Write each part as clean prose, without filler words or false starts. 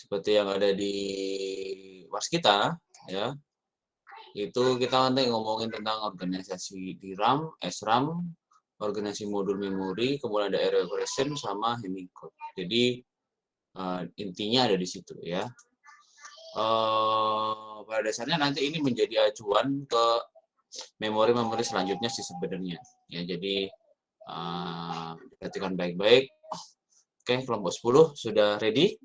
seperti yang ada di waskita, ya. Itu kita nanti ngomongin tentang organisasi DRAM, SRAM, organisasi modul memori, kemudian ada area operation sama hemming code. Jadi intinya ada di situ ya. Pada dasarnya nanti ini menjadi acuan ke memori-memori selanjutnya sih sebenarnya. Ya, jadi perhatikan baik-baik. Oke, kelompok 10 sudah ready?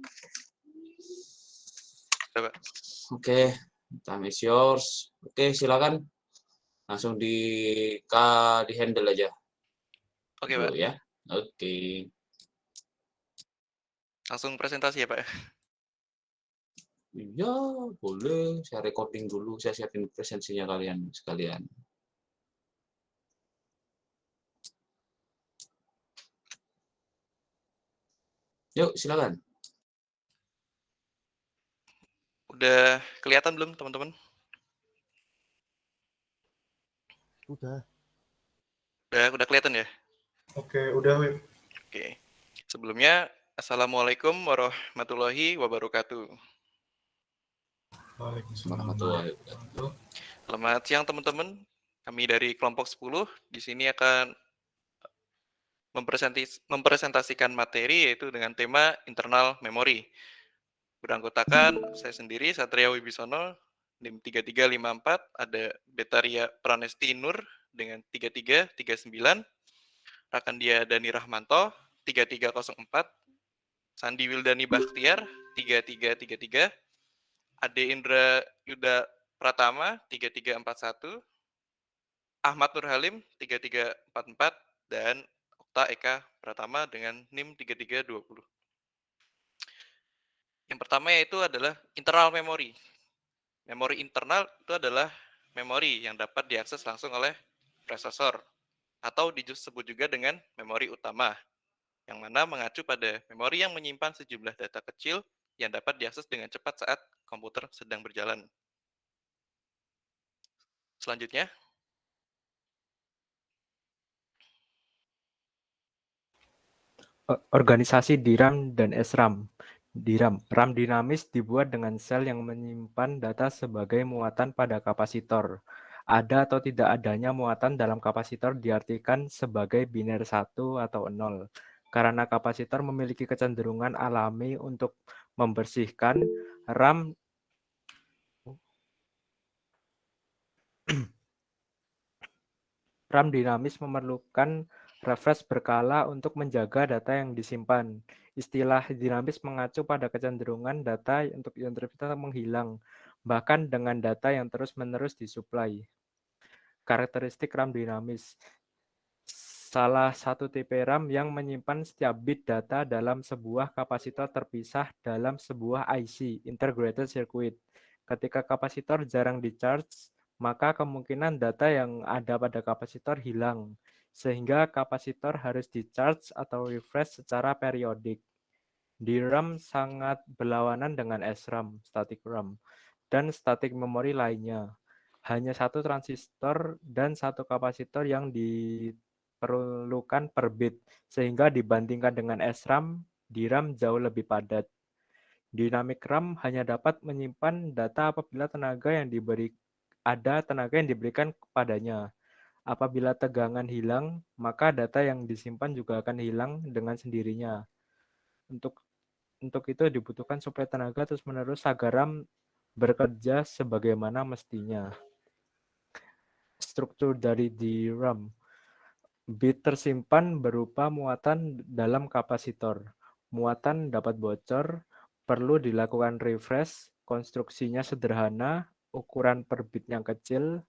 Oke, time is yours. Oke, silakan. Langsung di handle aja. Oke, Pak. Pak. Ya. Oke. Langsung presentasi ya, Pak? Iya, boleh. Saya recording dulu. Saya siapin presentasinya kalian sekalian. Yuk, silakan. Udah kelihatan belum, teman-teman? Udah. Udah kelihatan ya? Oke, udah, Wim. Oke. Sebelumnya, Assalamualaikum warahmatullahi wabarakatuh. Waalaikumsalam Warahmatullahi wabarakatuh. Selamat siang, teman-teman. Kami dari kelompok 10 di sini akan mempresentasikan materi yaitu dengan tema internal memori. Beranggotakan saya sendiri, Satria Wibisono, NIM 3354, ada Betaria Pranesti Nur dengan 3339, Rakandia Dani Rahmanto 3304, Sandi Wildani Bakhtiar 3333, Ade Indra Yuda Pratama 3341, Ahmad Nur Halim 3344, dan Okta Eka Pratama dengan NIM 3320. Yang pertama yaitu adalah internal memory. Memori internal itu adalah memori yang dapat diakses langsung oleh prosesor atau disebut juga dengan memori utama, yang mana mengacu pada memori yang menyimpan sejumlah data kecil yang dapat diakses dengan cepat saat komputer sedang berjalan. Selanjutnya, organisasi DRAM dan SRAM. DRAM, RAM dinamis dibuat dengan sel yang menyimpan data sebagai muatan pada kapasitor. Ada atau tidak adanya muatan dalam kapasitor diartikan sebagai biner 1 atau 0. Karena kapasitor memiliki kecenderungan alami untuk membersihkan, RAM dinamis memerlukan refresh berkala untuk menjaga data yang disimpan. Istilah dinamis mengacu pada kecenderungan data untuk integritas menghilang, bahkan dengan data yang terus-menerus disuplai. Karakteristik RAM dinamis. Salah satu tipe RAM yang menyimpan setiap bit data dalam sebuah kapasitor terpisah dalam sebuah IC, Integrated Circuit. Ketika kapasitor jarang di-charge, maka kemungkinan data yang ada pada kapasitor hilang, sehingga kapasitor harus di-charge atau refresh secara periodik. DRAM sangat berlawanan dengan SRAM, static RAM, dan static memory lainnya. Hanya satu transistor dan satu kapasitor yang diperlukan per bit, sehingga dibandingkan dengan SRAM, DRAM jauh lebih padat. Dynamic RAM hanya dapat menyimpan data apabila tenaga yang diberikan kepadanya. Apabila tegangan hilang, maka data yang disimpan juga akan hilang dengan sendirinya. Untuk itu dibutuhkan suplai tenaga terus-menerus agar RAM bekerja sebagaimana mestinya. Struktur dari DRAM. Bit tersimpan berupa muatan dalam kapasitor. Muatan dapat bocor, perlu dilakukan refresh, konstruksinya sederhana, ukuran per bitnya kecil,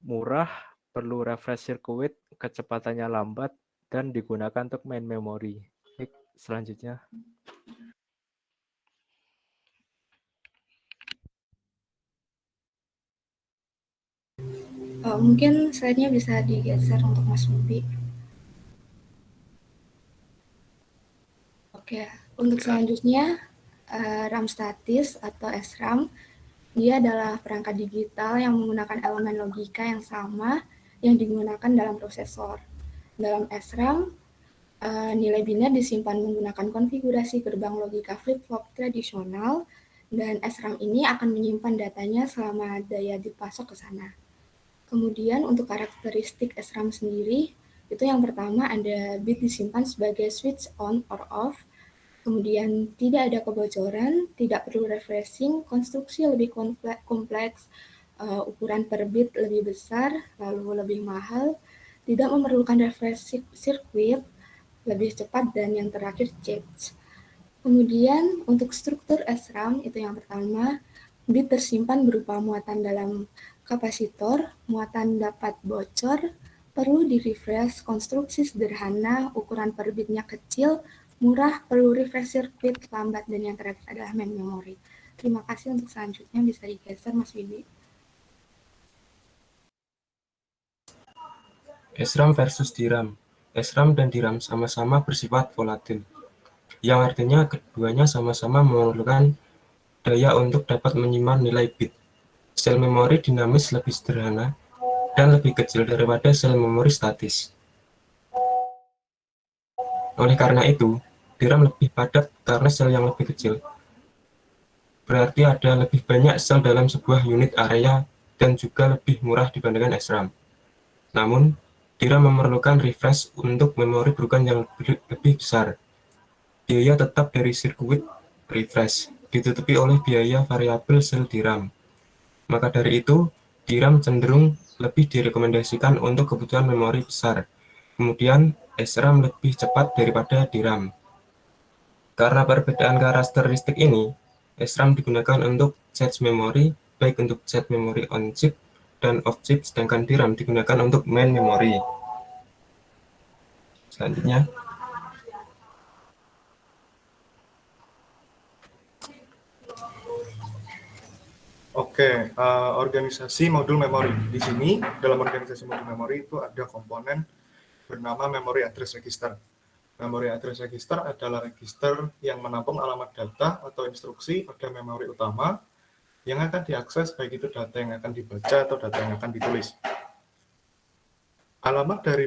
murah, perlu refresh circuit, kecepatannya lambat, dan digunakan untuk main memory. Baik, selanjutnya. Mungkin slide-nya bisa digeser untuk Mas Mubi. Oke, untuk selanjutnya RAM statis atau SRAM, dia adalah perangkat digital yang menggunakan elemen logika yang sama yang digunakan dalam prosesor. Dalam SRAM, Nilai biner disimpan menggunakan konfigurasi gerbang logika flip-flop tradisional, dan SRAM ini akan menyimpan datanya selama daya dipasok ke sana. Kemudian untuk karakteristik SRAM sendiri, itu yang pertama ada bit disimpan sebagai switch on or off, kemudian tidak ada kebocoran, tidak perlu refreshing, konstruksi lebih kompleks, ukuran per bit lebih besar, lalu lebih mahal, tidak memerlukan refresh circuit, lebih cepat, dan yang terakhir change. Kemudian untuk struktur SRAM itu yang pertama, bit tersimpan berupa muatan dalam kapasitor, muatan dapat bocor, perlu di-refresh, konstruksi sederhana, ukuran per bitnya kecil, murah, perlu refresh circuit, lambat, dan yang terakhir adalah main memory. Terima kasih. Untuk selanjutnya bisa digeser Mas Wibi. SRAM versus DRAM. SRAM dan DRAM sama-sama bersifat volatil, yang artinya keduanya sama-sama memerlukan daya untuk dapat menyimpan nilai bit. Sel memori dinamis lebih sederhana dan lebih kecil daripada sel memori statis. Oleh karena itu, DRAM lebih padat karena sel yang lebih kecil. Berarti ada lebih banyak sel dalam sebuah unit area dan juga lebih murah dibandingkan SRAM. Namun, DRAM memerlukan refresh untuk memori bukan yang lebih besar. Biaya tetap dari sirkuit refresh ditutupi oleh biaya variabel sel DRAM. Maka dari itu, DRAM cenderung lebih direkomendasikan untuk kebutuhan memori besar. Kemudian, SRAM lebih cepat daripada DRAM. Karena perbedaan karakteristik ini, SRAM digunakan untuk cache memori, baik untuk cache memori on-chip dan off-chip, sedangkan DRAM digunakan untuk main memori. Selanjutnya, Oke, organisasi modul memori. Di sini, dalam organisasi modul memori itu ada komponen bernama memory address register. Memory address register adalah register yang menampung alamat data atau instruksi pada memori utama yang akan diakses, baik itu data yang akan dibaca atau data yang akan ditulis. Alamat dari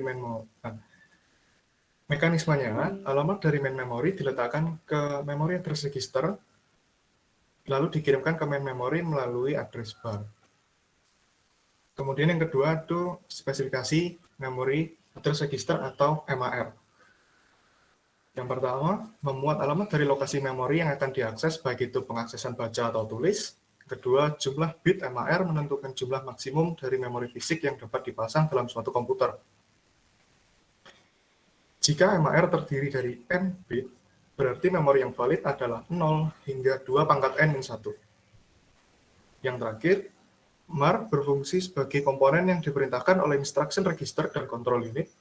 mekanismenya, alamat dari main memory diletakkan ke memory address register, lalu dikirimkan ke main memory melalui address bar. Kemudian yang kedua itu spesifikasi memory address register atau MAR. Yang pertama, memuat alamat dari lokasi memori yang akan diakses, baik itu pengaksesan baca atau tulis. Kedua, jumlah bit MAR menentukan jumlah maksimum dari memori fisik yang dapat dipasang dalam suatu komputer. Jika MAR terdiri dari n bit, berarti memori yang valid adalah 0 hingga 2 pangkat n-1. Yang terakhir, MAR berfungsi sebagai komponen yang diperintahkan oleh instruction register dan control unit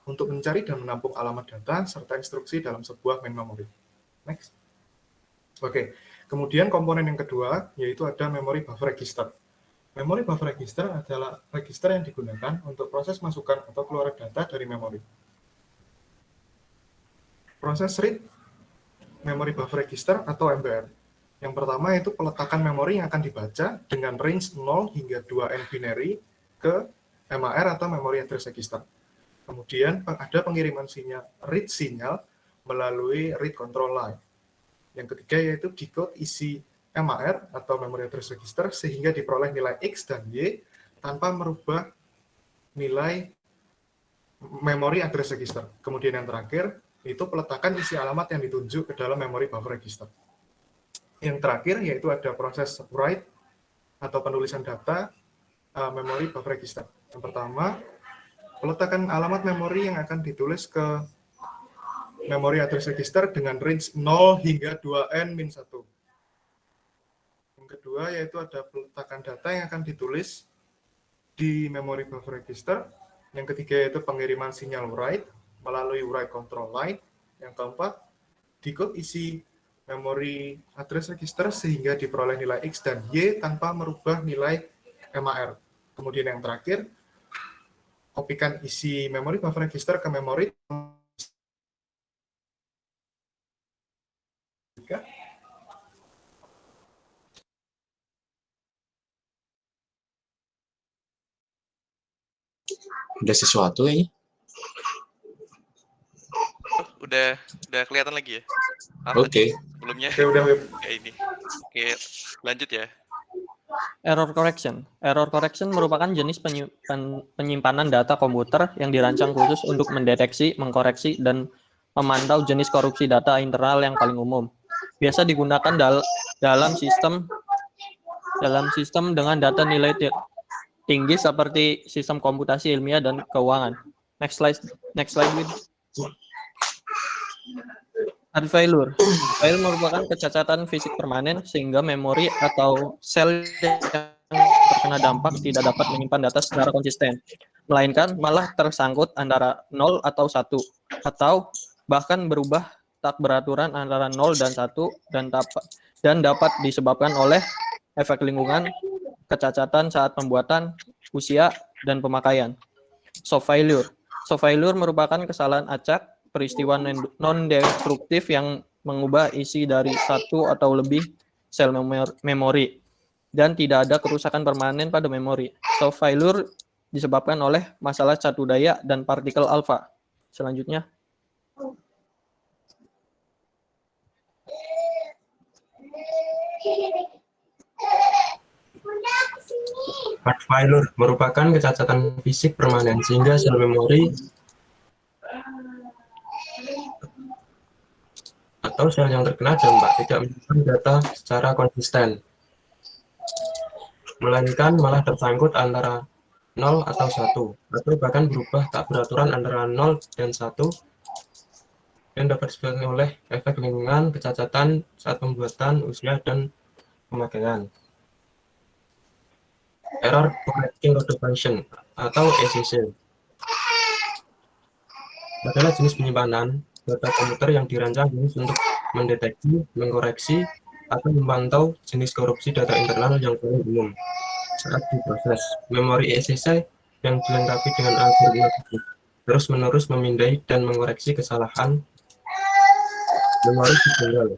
untuk mencari dan menampung alamat data serta instruksi dalam sebuah main memory. Next. Oke, kemudian komponen yang kedua yaitu ada memory buffer register. Memory buffer register adalah register yang digunakan untuk proses masukkan atau keluar data dari memori. Proses read memory buffer register atau MBR. Yang pertama itu peletakan memori yang akan dibaca dengan range 0 hingga 2n binary ke MAR atau memory address register. Kemudian ada pengiriman read sinyal melalui read control line. Yang ketiga yaitu decode isi MAR atau memory address register sehingga diperoleh nilai X dan Y tanpa merubah nilai memory address register. Kemudian yang terakhir itu peletakan isi alamat yang ditunjuk ke dalam memory buffer register. Yang terakhir yaitu ada proses write atau penulisan data memory buffer register. Yang pertama, peletakan alamat memori yang akan ditulis ke memory address register dengan range 0 hingga 2n-1. Yang kedua yaitu ada peletakan data yang akan ditulis di memory buffer register. Yang ketiga yaitu pengiriman sinyal write melalui write control line. Yang keempat, decode isi memory address register sehingga diperoleh nilai X dan Y tanpa merubah nilai MAR. Kemudian yang terakhir, kopikan isi memory buffer register ke memori. Ada sesuatu ya? udah kelihatan lagi ya? Maaf Oke. tadi sebelumnya Oke, udah Wib. kayak ini. Oke, lanjut ya. Error correction. Error correction merupakan jenis penyimpanan data komputer yang dirancang khusus untuk mendeteksi, mengkoreksi, dan memantau jenis korupsi data internal yang paling umum. Biasa digunakan dalam sistem dengan data nilai tinggi seperti sistem komputasi ilmiah dan keuangan. Next slide please. Hard failure. Failure merupakan kecacatan fisik permanen sehingga memori atau sel yang terkena dampak tidak dapat menyimpan data secara konsisten, melainkan malah tersangkut antara 0 atau 1, atau bahkan berubah tak beraturan antara 0 dan 1 dan dapat disebabkan oleh efek lingkungan, kecacatan saat pembuatan, usia, dan pemakaian. Soft failure. Soft failure merupakan kesalahan acak, peristiwa non-destruktif yang mengubah isi dari satu atau lebih sel memori dan tidak ada kerusakan permanen pada memori. Soft failure disebabkan oleh masalah catu daya dan partikel alfa. Selanjutnya. Hard failure merupakan kecacatan fisik permanen sehingga sel memori atau sel yang terkena dampak tidak menyimpan data secara konsisten, melainkan malah tersangkut antara 0 atau 1, atau bahkan berubah tak beraturan antara 0 dan 1, dan dapat disebabkan oleh efek lingkungan, kecacatan saat pembuatan, usia, dan pemakaian. Error correcting code function atau ECC adalah jenis penyimpanan data komputer yang dirancang khusus untuk mendeteksi, mengkoreksi, atau memantau jenis korupsi data internal yang paling umum saat diproses. Memori ECC yang dilengkapi dengan algoritma terus-menerus memindai dan mengoreksi kesalahan memori tunggal.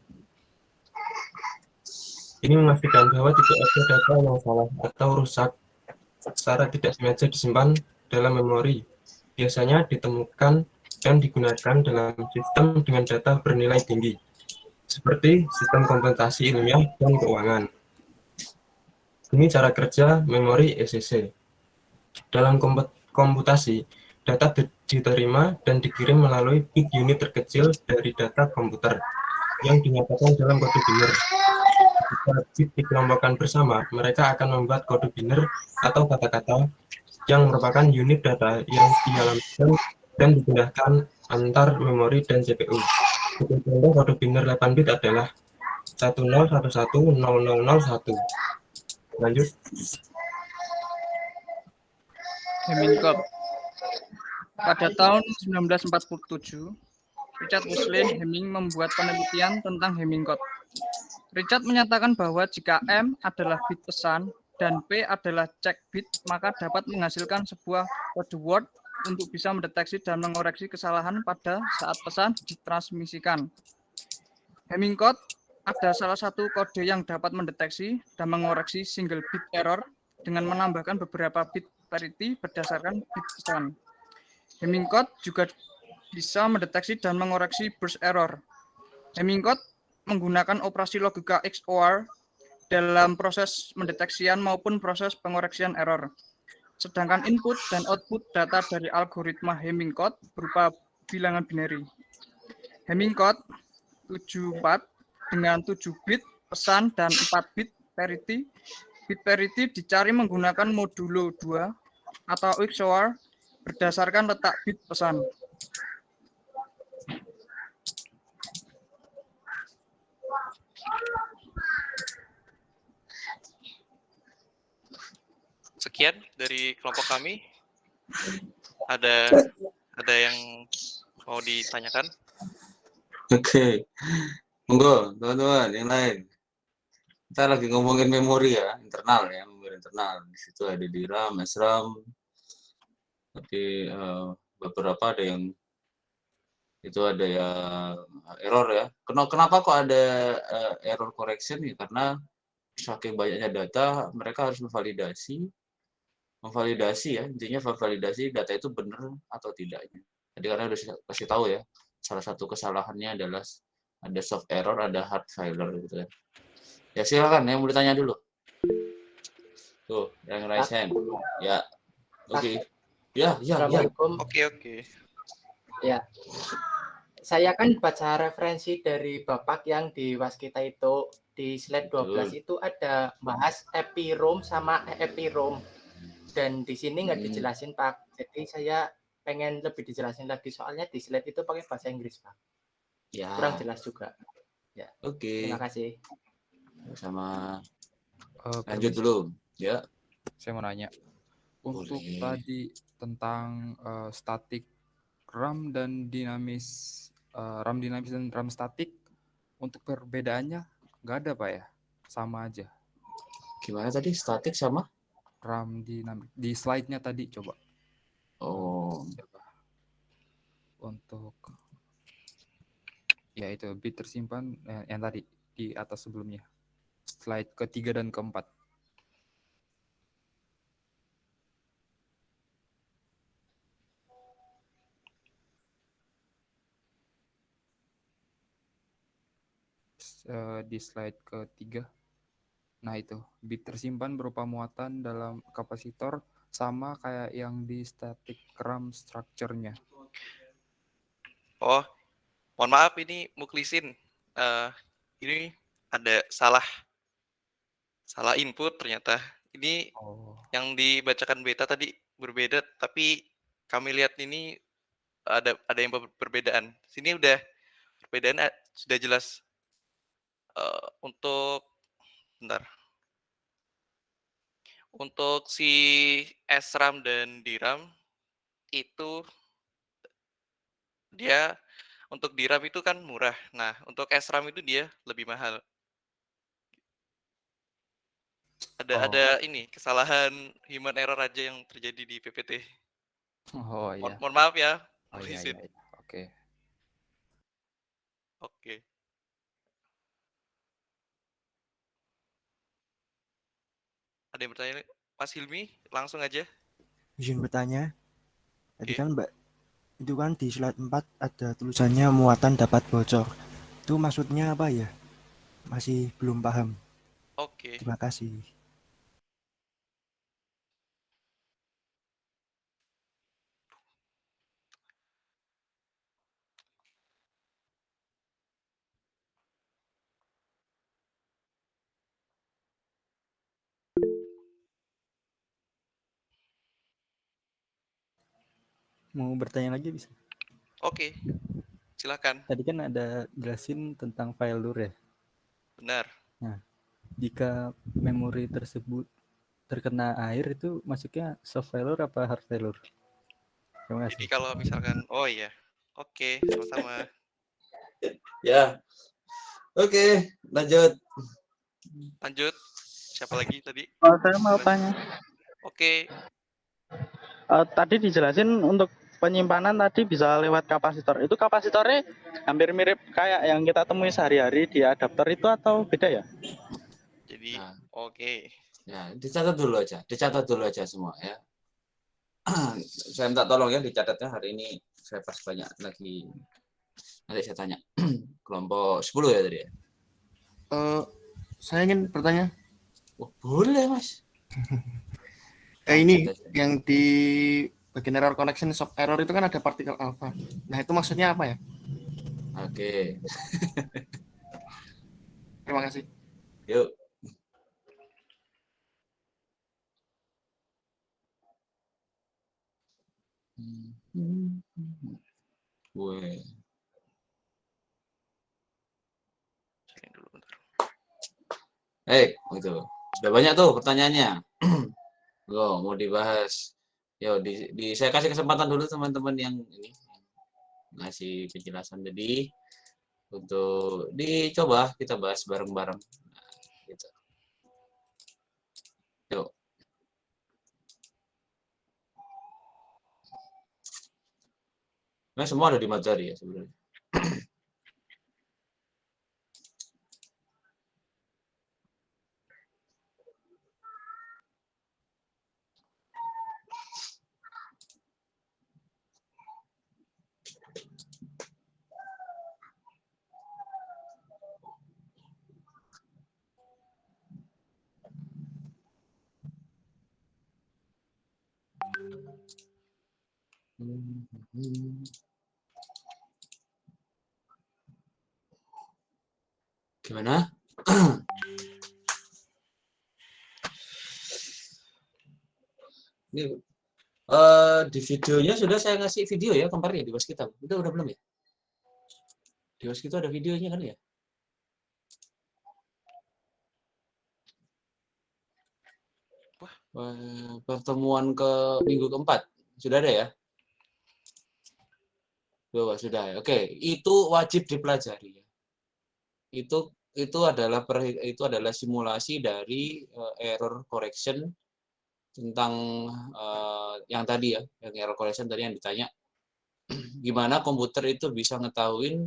Ini memastikan bahwa tidak ada data yang salah atau rusak secara tidak sengaja disimpan dalam memori. Biasanya ditemukan dan digunakan dalam sistem dengan data bernilai tinggi, seperti sistem komputasi ilmiah dan keuangan. Ini cara kerja memori ECC. Dalam komputasi, data diterima dan dikirim melalui bit unit terkecil dari data komputer yang dinyatakan dalam kode biner. Jika bit dikelompokkan bersama, mereka akan membuat kode biner atau kata-kata yang merupakan unit data yang dialamatkan dan dipindahkan antar memori dan CPU. Contoh kode biner 8 bit adalah 10110001. Lanjut. Hamming code. Pada tahun 1947, Richard Wesley Hamming membuat penelitian tentang Hamming code. Richard menyatakan bahwa jika M adalah bit pesan dan P adalah check bit, maka dapat menghasilkan sebuah kode word untuk bisa mendeteksi dan mengoreksi kesalahan pada saat pesan ditransmisikan. Hamming code ada salah satu kode yang dapat mendeteksi dan mengoreksi single bit error dengan menambahkan beberapa bit parity berdasarkan bit pesan. Hamming code juga bisa mendeteksi dan mengoreksi burst error. Hamming code menggunakan operasi logika XOR dalam proses mendeteksian maupun proses pengoreksian error. Sedangkan input dan output data dari algoritma Hamming code berupa bilangan binary. Hamming code 74 dengan 7 bit pesan dan 4 bit parity. Bit parity dicari menggunakan modulo 2 atau XOR berdasarkan letak bit pesan. Sekian dari kelompok kami. Ada yang mau ditanyakan? Oke. Monggo, teman-teman yang lain. Kita lagi ngomongin memori ya, internal ya, memori internal. Di situ ada DRAM, SRAM. Tapi beberapa ada yang itu ada yang error ya. Kenapa kok ada error correction ya? Karena saking banyaknya data, mereka harus memvalidasi ya, intinya memvalidasi data itu benar atau tidaknya. Jadi karena udah kasih tahu ya, salah satu kesalahannya adalah ada soft error, ada hard failure gitu ya. Ya silakan yang mau ditanya dulu. Tuh, yang raise hand. Ya. Oke. Ya. Assalamualaikum. Oke. Ya, saya kan baca referensi dari Bapak yang di Waskita itu di slide 12 itu ada bahas epirom sama epirom. Dan di sini nggak dijelasin, Pak. Jadi saya pengen lebih dijelasin lagi soalnya di slide itu pakai bahasa Inggris, Pak. Ya. Kurang jelas juga. Ya. Oke. Terima kasih. Sama lanjut permisi. dulu. Ya. Saya mau nanya. Untuk Boleh. tadi tentang statik RAM dan dinamis RAM dinamis dan RAM statik, untuk perbedaannya nggak ada Pak ya? Sama aja. Gimana tadi statik sama RAM dinamis di slide-nya tadi coba. Oh. Untuk ya itu bit tersimpan yang tadi di atas sebelumnya. Slide ketiga dan keempat. Di slide ketiga. Nah itu, bit tersimpan berupa muatan dalam kapasitor sama kayak yang di static RAM structure-nya. Oh, mohon maaf ini Muklisin. Ini ada salah input ternyata. Ini yang dibacakan beta tadi berbeda, tapi kami lihat ini ada yang perbedaan. Sini udah perbedaan sudah jelas. Untuk bentar. Untuk si SRAM dan DRAM itu dia untuk DRAM itu kan murah. Nah, untuk SRAM itu dia lebih mahal. Ada ini kesalahan human error aja yang terjadi di PPT. Oh iya. Mohon maaf ya. Oh iya. Oke. Oke. Ada yang bertanya? Mas Hilmi, langsung aja. Izin bertanya. Tadi kan Mbak, itu kan di slide 4 ada tulisannya muatan dapat bocor. Itu maksudnya apa ya? Masih belum paham. Oke. Terima kasih. Mau bertanya lagi bisa? Oke. Silakan. Tadi kan ada jelasin tentang failure ya. Benar. Nah, jika memori tersebut terkena air itu masuknya soft failure apa hard failure? Terima kasih. Jadi kalau misalkan, oh iya. Oke, sama-sama. Ya. Oke, lanjut. Lanjut. Siapa lagi tadi? Saya mau tanya. Oke. Tadi dijelasin untuk penyimpanan tadi bisa lewat kapasitor. Itu kapasitornya hampir mirip kayak yang kita temui sehari-hari di adapter itu atau beda ya? Jadi, oke. Ya, dicatat dulu aja semua ya. Saya minta tolong ya dicatatnya hari ini saya pas banyak lagi. Nanti saya tanya. Kelompok 10 ya tadi ya? Saya ingin bertanya. Oh, boleh, Mas. Ini yang di bagian error connection soft error itu kan ada partikel alpha. Nah, itu maksudnya apa ya? Oke. Terima kasih. Yuk. Gue. Itu. Sudah banyak tuh pertanyaannya. Loh, mau dibahas. Yo, saya kasih kesempatan dulu teman-teman yang ini ngasih penjelasan. Jadi untuk dicoba kita bahas bareng-bareng. Nah, gitu. Yuk. Nah, semua ada di materi ya sebenarnya. Gimana? Ini di videonya sudah saya ngasih video ya kemarin ya di Waskita. Udah belum ya? Di Waskita ada videonya kan ya? Pertemuan ke minggu keempat sudah ada ya? Sudah ya. Oke, itu wajib dipelajari. Itu adalah simulasi dari error correction tentang yang tadi ya, yang error correction tadi yang ditanya. Gimana komputer itu bisa ngetahuin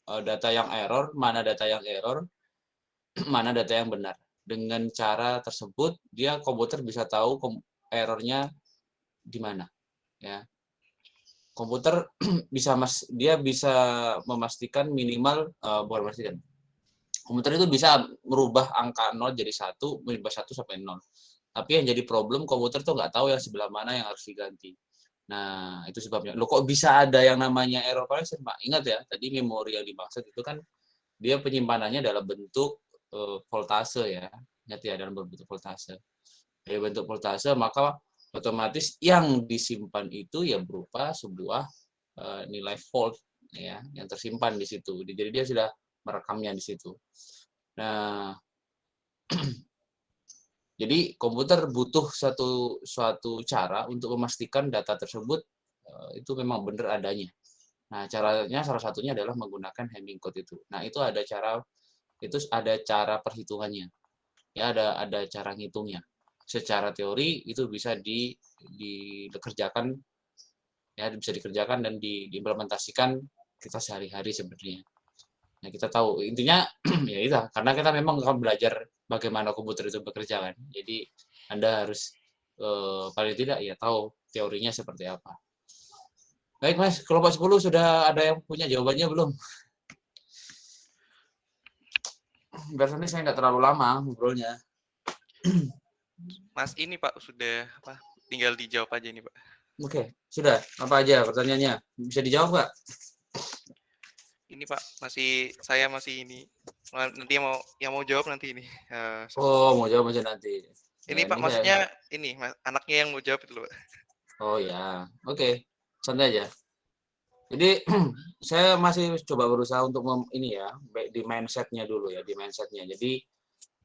data yang error, mana data yang error, mana data yang benar. Dengan cara tersebut, komputer bisa tahu errornya di mana. Ya. Komputer bisa memastikan minimal bukan memastikan. Komputer itu bisa merubah angka 0 jadi 1, merubah 1 sampai 0. Tapi yang jadi problem komputer tuh nggak tahu yang sebelah mana yang harus diganti. Nah, itu sebabnya. Loh kok bisa ada yang namanya error correction, Pak? Ingat ya, tadi memori yang dimaksud itu kan dia penyimpanannya dalam bentuk voltase ya. Ingat ya, dalam bentuk voltase. Dari bentuk voltase, maka otomatis yang disimpan itu ya berupa sebuah nilai volt ya yang tersimpan di situ. Jadi dia sudah merekamnya di situ. Nah, jadi komputer butuh suatu cara untuk memastikan data tersebut itu memang benar adanya. Nah, caranya salah satunya adalah menggunakan Hamming code itu. Nah, itu ada cara perhitungannya. Ya, ada cara ngitungnya. Secara teori itu bisa dikerjakan ya, bisa dikerjakan dan diimplementasikan kita sehari-hari sebenarnya. Nah, kita tahu intinya ya itu karena kita memang akan belajar bagaimana komputer itu bekerja kan. Jadi Anda harus paling tidak ya tahu teorinya seperti apa. Baik Mas, kelompok 10 sudah ada yang punya jawabannya belum? Biasanya saya nggak terlalu lama ngobrolnya. Mas ini Pak sudah tinggal dijawab aja ini Pak. Oke, sudah. Apa aja pertanyaannya? Bisa dijawab Pak? Ini Pak, saya masih ini. Nanti yang mau jawab nanti ini. Oh, mau jawab aja nanti. Ini Ya, Pak, ini maksudnya ini anaknya yang mau jawab itu loh Pak. Oh ya, oke. Santai aja. Jadi saya masih coba berusaha untuk ini ya, di mindsetnya dulu ya, di mindsetnya. Jadi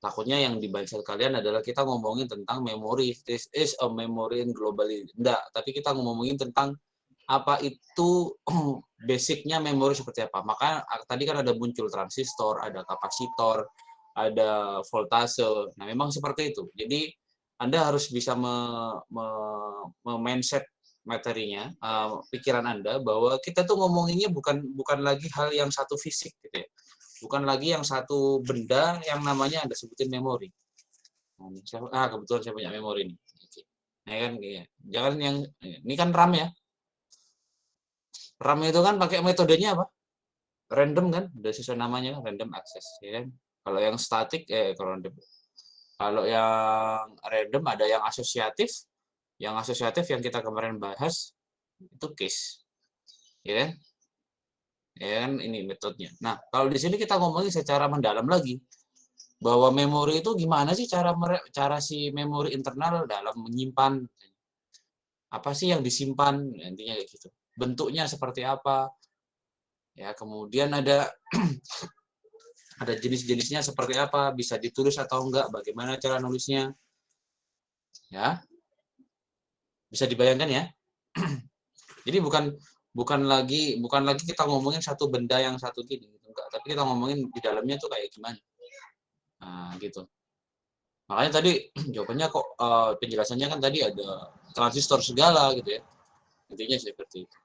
takutnya yang di mindset kalian adalah kita ngomongin tentang memori. This is a memory in globally. Enggak, tapi kita ngomongin tentang apa itu basicnya memori seperti apa. Maka tadi kan ada muncul transistor, ada kapasitor, ada voltase. Nah, memang seperti itu. Jadi Anda harus bisa mindset materinya, pikiran Anda bahwa kita tuh ngomonginnya bukan lagi hal yang satu fisik gitu ya. Bukan lagi yang satu benda yang namanya Anda sebutin memori. Nah, kebetulan saya punya memori nih. Nah, kan jangan yang ini kan RAM ya. RAM itu kan pakai metodenya apa? Random kan, udah sesuai namanya random access ya kan. Kalau yang statik kalau yang random ada yang asosiatif. Yang asosiatif yang kita kemarin bahas itu case. Ya kan? Ya kan ini metodenya. Nah, kalau di sini kita ngomongin secara mendalam lagi bahwa memori itu gimana sih cara si memori internal dalam menyimpan apa sih yang disimpan, intinya kayak gitu. Bentuknya seperti apa? Ya, kemudian ada ada jenis-jenisnya seperti apa, bisa ditulis atau enggak, bagaimana cara nulisnya. Ya. Bisa dibayangkan ya? Jadi bukan lagi kita ngomongin satu benda yang satu gini gitu, enggak, tapi kita ngomongin di dalamnya tuh kayak gimana. Nah, gitu. Makanya tadi jawabannya kok penjelasannya kan tadi ada transistor segala gitu ya. Intinya seperti itu.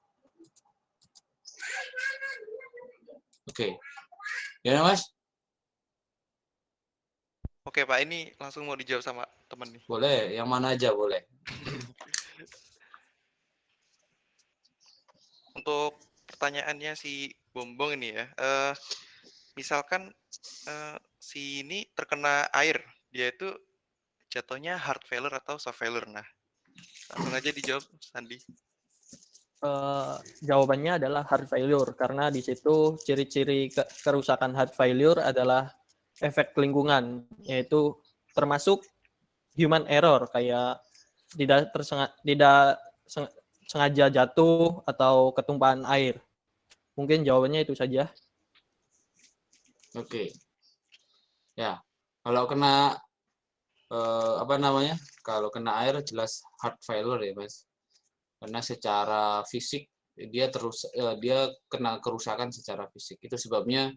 Oke. Ya, Mas? Oke, Pak, ini langsung mau dijawab sama teman nih. Boleh, yang mana aja boleh. Untuk pertanyaannya si Bombong ini ya, misalkan si ini terkena air, dia itu jatuhnya hard failure atau soft failure. Nah, langsung aja dijawab, Sandi. jawabannya adalah hard failure, karena di situ ciri-ciri kerusakan hard failure adalah efek lingkungan, yaitu termasuk human error, kayak tidak sengaja jatuh atau ketumpahan air. Mungkin jawabannya itu saja. Oke. Ya, kalau kena kalau kena air jelas hard failure ya, Mas. Karena secara fisik dia kena kerusakan secara fisik. Itu sebabnya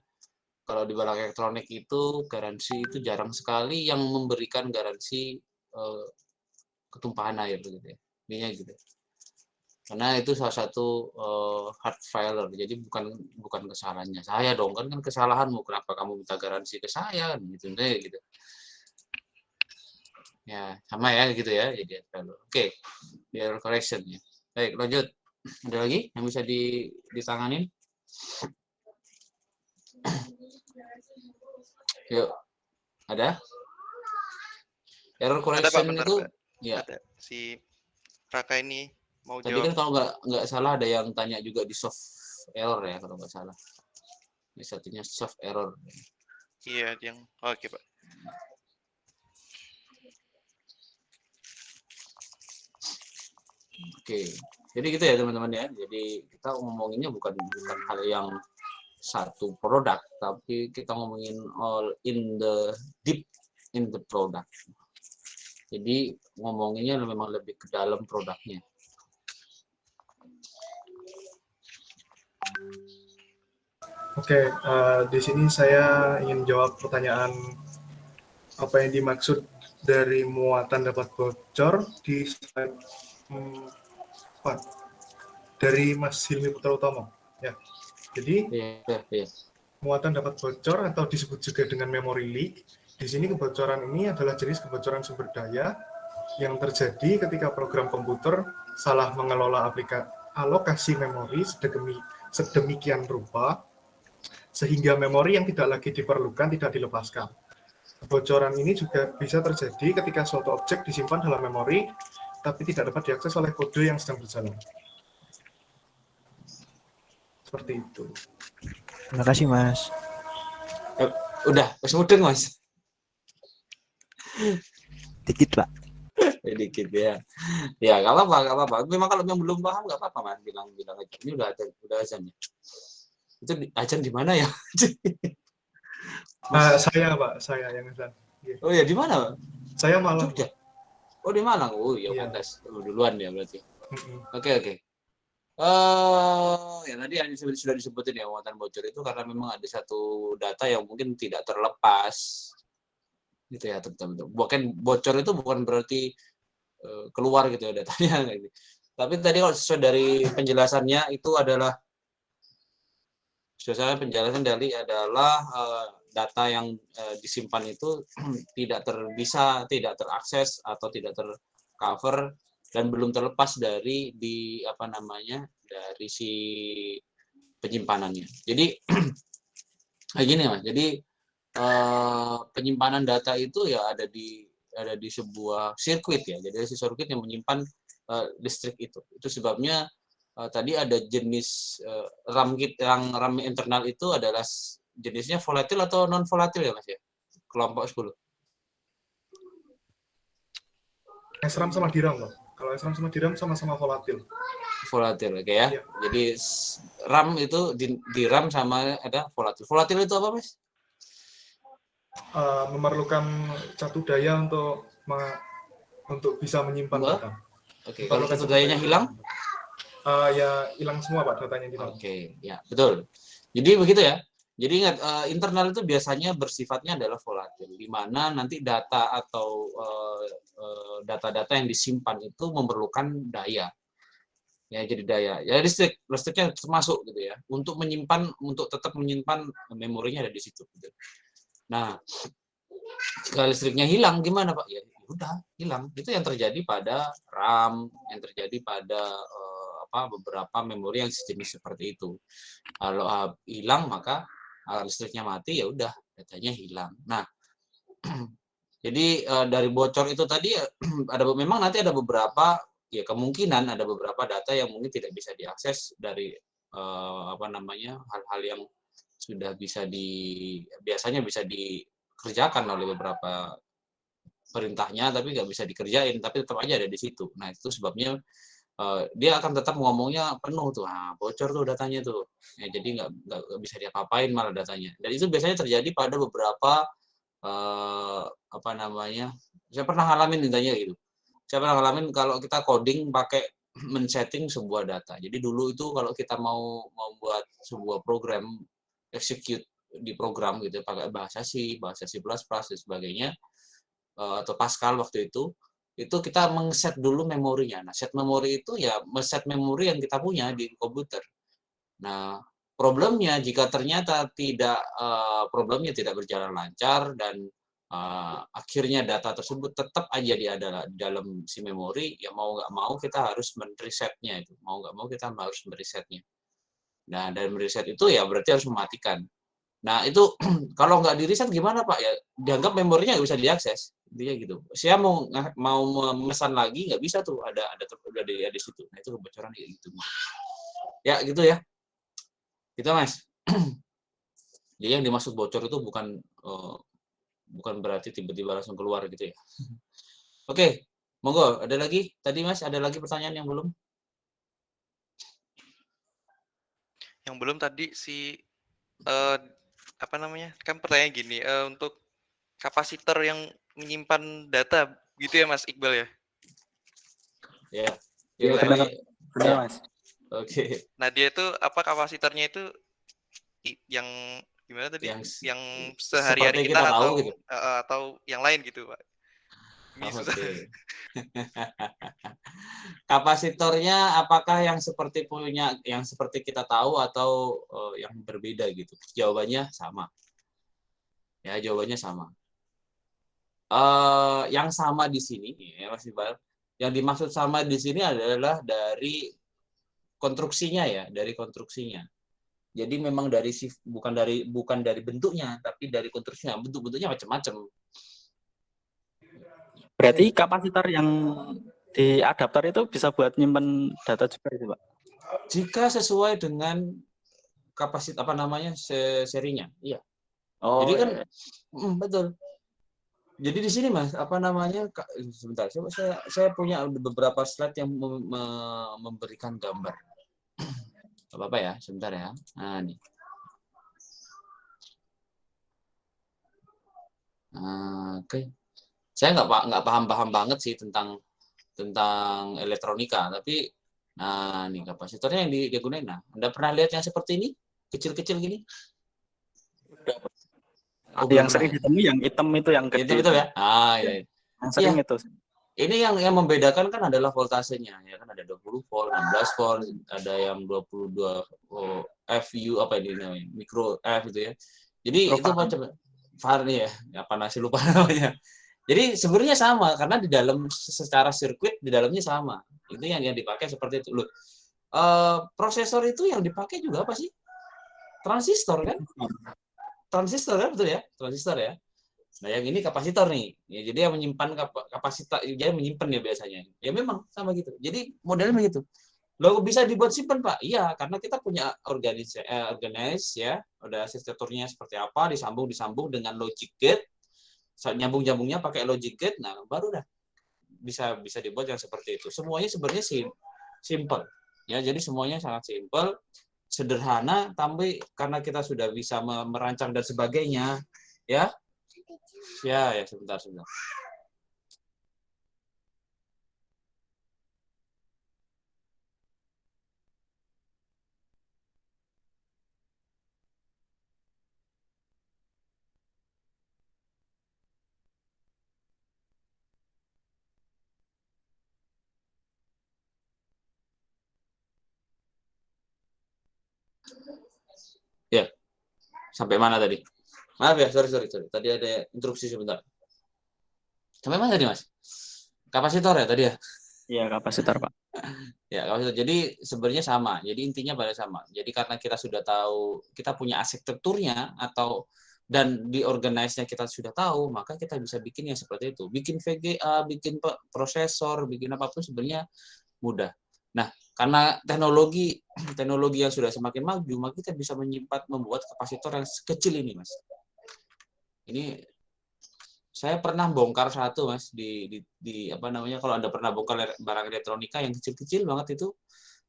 kalau di barang elektronik itu garansi itu jarang sekali yang memberikan garansi ketumpahan air gitu ya. Intinya gitu. Karena itu salah satu hard failure. Jadi bukan kesalahannya saya dong, kan kesalahanmu, kenapa kamu minta garansi ke saya kan gitu gitu. Ya, sama ya gitu ya. Jadi oke. Error correction ya. Baik, lanjut. Ada lagi yang bisa ditanganin? Yuk. Ada? Error correction bentar, itu Pak. ya. Ada. Si Raka ini mau Tadi jawab. kan kalau nggak salah ada yang tanya juga di soft error ya kalau nggak salah. Ini satunya soft error. Iya, yang oke, Pak. Oke, jadi gitu ya teman-teman ya. Jadi kita ngomonginnya bukan hal yang satu produk, tapi kita ngomongin all in the deep in the product. Jadi ngomonginnya memang lebih ke dalam produknya. Oke, di sini saya ingin jawab pertanyaan apa yang dimaksud dari muatan dapat bocor di slide 4 dari Mas Hilmi Putra Utomo. Ya, jadi muatan dapat bocor atau disebut juga dengan memory leak. Di sini kebocoran ini adalah jenis kebocoran sumber daya yang terjadi ketika program komputer salah mengelola alokasi memori sedemikian rupa sehingga memori yang tidak lagi diperlukan tidak dilepaskan. Kebocoran ini juga bisa terjadi ketika suatu objek disimpan dalam memori tapi tidak dapat diakses oleh kode yang sedang berjalan. Seperti itu. Terima kasih, Mas. Udah, Mas mudeng, Mas. Dikit, Pak. Dikit ya. Ya, nggak apa-apa. Memang kalau yang belum paham nggak apa-apa, Mas. Bilang aja. Ini udah azan ya. Itu azan di mana ya? Saya, Pak. Saya yang azan. Oh ya, di mana, Pak? Saya Malang. Jogja. Oh, di Malang. Oh, ya pantas. Duluan ya berarti. Oke. Ya tadi yang sudah disebutin ya, muatan bocor itu karena memang ada satu data yang mungkin tidak terlepas. Gitu ya, betul. Bukan bocor itu bukan berarti keluar gitu ya datanya. Tapi tadi kalau sesuai dari penjelasannya itu adalah penjelasan dari adalah data yang disimpan itu tidak terakses atau tidak tercover dan belum terlepas dari dari si penyimpanannya. Jadi kayak gini Mas. Jadi penyimpanan data itu ya ada di sebuah sirkuit ya. Jadi si sirkuit yang menyimpan listrik itu. Itu sebabnya tadi ada jenis RAM internal itu adalah jenisnya volatil atau non volatil ya Mas ya? Kelompok 10. SRAM sama DRAM loh. Kalau SRAM sama DRAM sama-sama volatil. Volatil, oke ya. Iya. Jadi RAM itu di RAM sama ada volatil. Volatil itu apa Mas? Memerlukan satu daya untuk bisa menyimpan data. Oke, kalau satu dayanya hilang? Ya hilang semua Pak datanya di dalam. Oke, ya betul. Jadi begitu ya. Jadi ingat internal itu biasanya bersifatnya adalah volatil, di mana nanti data atau data-data yang disimpan itu memerlukan daya. Ya jadi daya. Ya listriknya termasuk gitu ya. Untuk tetap menyimpan memorinya ada di situ. Gitu. Nah, jika listriknya hilang gimana Pak? Ya udah hilang. Itu yang terjadi pada RAM, yang terjadi pada beberapa memori yang sejenis seperti itu. Kalau hilang maka listriknya mati ya udah datanya hilang. Nah, jadi dari bocor itu tadi memang nanti ada beberapa ya kemungkinan ada beberapa data yang mungkin tidak bisa diakses dari hal-hal yang sudah biasanya bisa dikerjakan oleh beberapa perintahnya, tapi nggak bisa dikerjain, tapi tetap aja ada di situ. Nah, itu sebabnya dia akan tetap ngomongnya penuh tuh, bocor tuh datanya tuh. Ya, jadi nggak bisa diapa-apain malah datanya. Dan itu biasanya terjadi pada beberapa saya pernah ngalamin intinya gitu. Saya pernah ngalamin kalau kita coding pakai men-setting sebuah data. Jadi dulu itu kalau kita mau membuat sebuah program execute di program gitu pakai bahasa C++, dan sebagainya, atau Pascal waktu itu kita meng-set dulu memorinya. Nah, set memori itu ya men-set memori yang kita punya di komputer. Nah, problemnya jika ternyata problemnya tidak berjalan lancar dan akhirnya data tersebut tetap aja di dalam si memori, ya mau nggak mau kita harus men-resetnya itu. Mau nggak mau kita harus men-resetnya. Nah, dan men-reset itu ya berarti harus mematikan. Nah, itu kalau nggak di-reset gimana, Pak? Ya, dianggap memorinya nggak bisa diakses. Intinya gitu. Saya mau memesan lagi, nggak bisa tuh. Ada di situ. Nah, itu kebocoran kayak gitu. Ya, gitu ya. Gitu, Mas. Jadi yang dimaksud bocor itu bukan berarti tiba-tiba langsung keluar gitu ya. Oke, monggo. Ada lagi? Tadi, Mas, ada lagi pertanyaan yang belum? Yang belum tadi kan pertanyaan gini, untuk kapasitor yang menyimpan data gitu ya Mas Iqbal ya? Ya. Iya, benar, Mas. Oke. Nah, dia itu kapasitornya itu yang gimana tadi? Yang sehari-hari kita tahu gitu. Atau yang lain gitu, Pak. Ini susah. Kapasitornya apakah yang seperti kita tahu atau yang berbeda gitu? Jawabannya sama. Ya, jawabannya sama. Yang sama di sini ya Mas Iqbal, yang dimaksud sama di sini adalah dari konstruksinya ya, dari konstruksinya. Jadi memang bukan dari bentuknya, tapi dari konstruksinya. Bentuknya macam-macam. Berarti kapasitor yang di adaptor itu bisa buat nyimpen data juga itu, Pak? Jika sesuai dengan kapasitas serinya, iya. Oh, jadi kan iya. Betul. Jadi di sini Mas, sebentar, saya punya beberapa slide yang memberikan gambar. Apa ya, sebentar ya. Nah, nih. Oke. Saya nggak paham banget sih tentang elektronika, tapi nih kapasitornya yang digunakan. Nah, Anda pernah lihat yang seperti ini? Kecil-kecil gini? Yang sering ditemui yang hitam itu yang gede. Itu ya. Iya. Yang sering itu. Ini yang membedakan kan adalah voltasenya, ya kan ada 20 volt, 16 volt, ada yang 22 FU mikro F gitu ya. Jadi itu macam ya, apa nasi lupa namanya. Jadi sebenarnya sama karena di dalam secara sirkuit di dalamnya sama. Itu yang dipakai seperti itu loh. Prosesor itu yang dipakai juga apa sih? Transistor kan? Transistor kan, betul ya? Transistor ya. Nah, yang ini kapasitor nih. Ya, jadi yang menyimpan kapasitas, dia menyimpan ya biasanya. Ya memang sama gitu. Jadi modelnya begitu. Loh, bisa dibuat simpan, Pak? Iya, karena kita punya organize ya. Ada arsitekturnya seperti apa, disambung dengan logic gate. Nyambung-nyambungnya pakai logic gate. Nah, baru dah bisa dibuat yang seperti itu. Semuanya sebenarnya simple. Ya, jadi semuanya sangat simple, sederhana, tapi karena kita sudah bisa merancang dan sebagainya, ya. Ya, sebentar. Ya, sampai mana tadi? Maaf ya, sorry. Tadi ada interupsi sebentar. Sampai mana tadi, Mas? Kapasitor ya tadi ya? Iya, kapasitor, Pak. Ya, kapasitor. Jadi sebenarnya sama. Jadi intinya pada sama. Jadi karena kita sudah tahu, kita punya arsitekturnya atau dan di organize-nya kita sudah tahu, maka kita bisa bikin yang seperti itu. Bikin VGA, bikin prosesor, bikin apapun sebenarnya mudah. Nah, karena teknologi yang sudah semakin maju, maka kita bisa membuat kapasitor yang kecil ini, Mas. Ini saya pernah bongkar satu, Mas, di apa namanya, kalau Anda pernah bongkar barang elektronika yang kecil-kecil banget itu,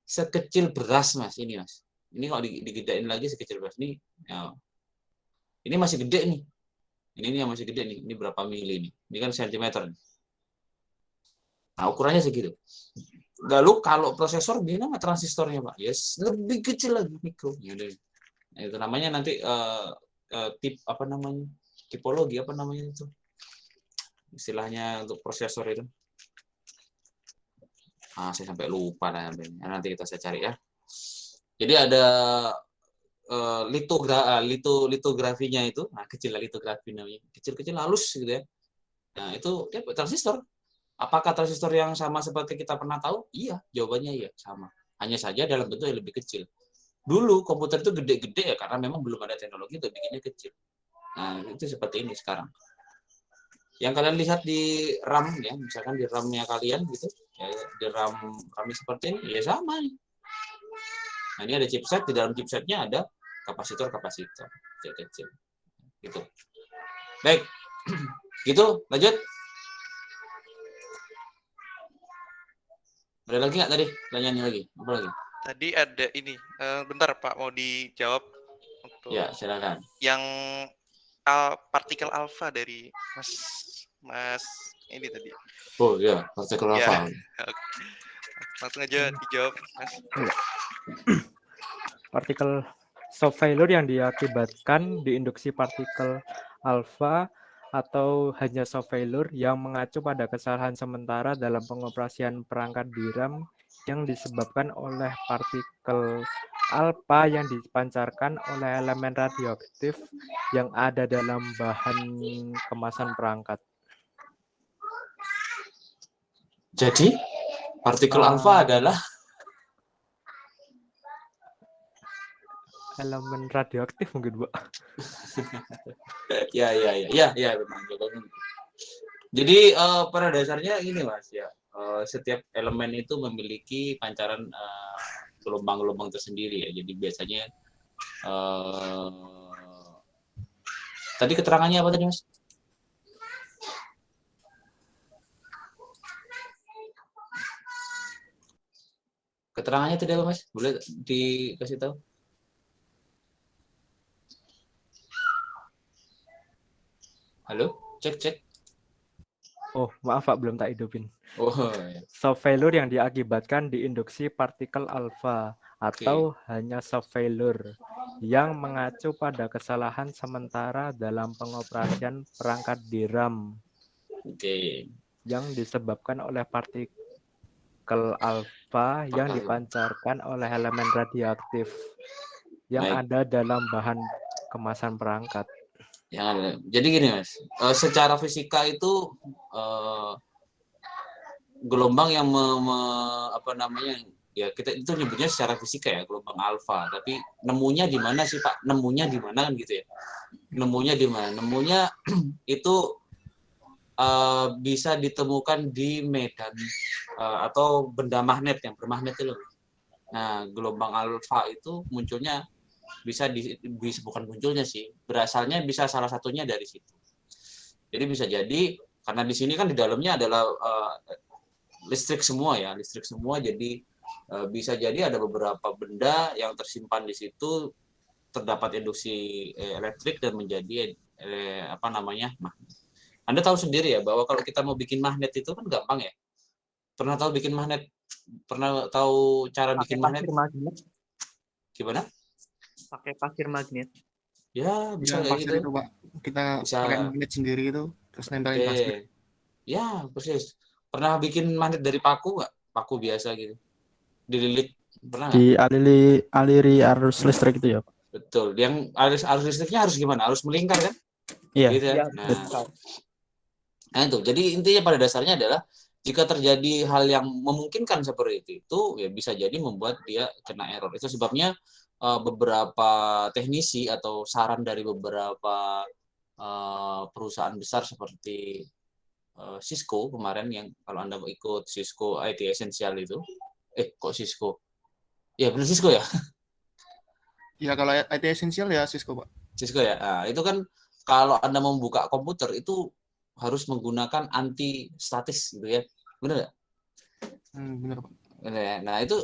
sekecil beras, Mas, ini, Mas. Ini kalau digedein lagi sekecil beras ini, ya, ini masih gede nih. Ini yang masih gede nih. Ini berapa mili nih? Ini kan sentimeter. Nah, ukurannya segitu. Lalu kalau prosesor gimana transistornya, Pak? Yes, lebih kecil lagi, mikro. Nah, itu namanya nanti apa namanya? Tipologi apa namanya itu? Istilahnya untuk prosesor itu. Saya sampai lupa nanti saya cari ya. Jadi ada litografinya itu, nah kecil litografi namanya, kecil-kecil halus gitu ya. Nah itu ya, transistor. Apakah transistor yang sama seperti kita pernah tahu? Iya, jawabannya iya, sama. Hanya saja dalam bentuk yang lebih kecil. Dulu komputer itu gede-gede ya karena memang belum ada teknologi untuk bikinnya kecil. Nah itu seperti ini sekarang. Yang kalian lihat di RAM ya, misalkan di RAM-nya kalian gitu, ya, di RAM seperti ini, ya sama nih. Nah ini ada chipset, di dalam chipsetnya ada kapasitor-kapasitor kecil-kecil. Gitu. Baik, gitu, lanjut. Ada lagi nggak tadi? Pertanyaannya lagi? Apa lagi? Tadi ada ini, bentar Pak, mau dijawab. Untuk ya, silakan. Yang partikel alfa dari Mas ini tadi. Oh ya, partikel alfa. Langsung aja dijawab, Mas. Partikel soft failure yang diakibatkan diinduksi partikel alfa atau hanya soft failure yang mengacu pada kesalahan sementara dalam pengoperasian perangkat DRAM yang disebabkan oleh partikel alfa yang dipancarkan oleh elemen radioaktif yang ada dalam bahan kemasan perangkat. Jadi, partikel alfa adalah elemen radioaktif mungkin, Bu. ya memang. Jadi pada dasarnya ini, Mas, ya, setiap elemen itu memiliki pancaran gelombang-gelombang tersendiri ya. Jadi biasanya tadi keterangannya apa tadi, Mas? Keterangannya tadi apa, Mas? Boleh dikasih tahu? Halo, cek. Oh, maaf Pak, belum tak hidupin. Oh, ya. Soft failure yang diakibatkan diinduksi partikel alfa atau hanya soft failure yang mengacu pada kesalahan sementara dalam pengoperasian perangkat DRAM. Yang disebabkan oleh partikel alfa yang dipancarkan oleh elemen radioaktif yang ada dalam bahan kemasan perangkat. Jadi gini, Mas, secara fisika itu gelombang yang apa namanya, ya kita itu nyebutnya secara fisika ya gelombang alfa, tapi nemunya di mana sih Pak? Nemunya di mana kan gitu ya? Nemunya di mana? Nemunya itu bisa ditemukan di medan atau benda magnet yang bermagnet itu. Nah, gelombang alfa itu munculnya bisa bukan munculnya sih, berasalnya bisa salah satunya dari situ. Jadi bisa jadi karena di sini kan di dalamnya adalah listrik semua, jadi bisa jadi ada beberapa benda yang tersimpan di situ, terdapat induksi elektrik dan menjadi apa namanya, magnet. Anda tahu sendiri ya bahwa kalau kita mau bikin magnet itu kan gampang ya. Pernah tahu bikin magnet? Pernah tahu cara bikin magnet? Gimana? Pakai pasir magnet. Ya, bisa kayak gitu. Itu, Pak. Kita bisa pakai magnet sendiri itu, terus nempelin pasir. Ya, persis. Pernah bikin magnet dari paku nggak? Paku biasa gitu. Dililit, pernah nggak? Dialiri arus listrik itu ya, Pak? Betul. Yang arus listriknya harus gimana? Harus melingkar kan? Iya. Gitu ya? Nah, itu. Jadi intinya pada dasarnya adalah jika terjadi hal yang memungkinkan seperti itu ya bisa jadi membuat dia kena error. Itu sebabnya beberapa teknisi atau saran dari beberapa perusahaan besar seperti Cisco kemarin, yang kalau Anda mau ikut Cisco IT Essential itu, kok Cisco? Ya benar Cisco ya? Ya kalau IT Essential ya Cisco, Pak. Cisco ya. Nah, itu kan kalau Anda membuka komputer itu harus menggunakan anti statis gitu ya. Benar nggak? Benar, Pak. Nah, itu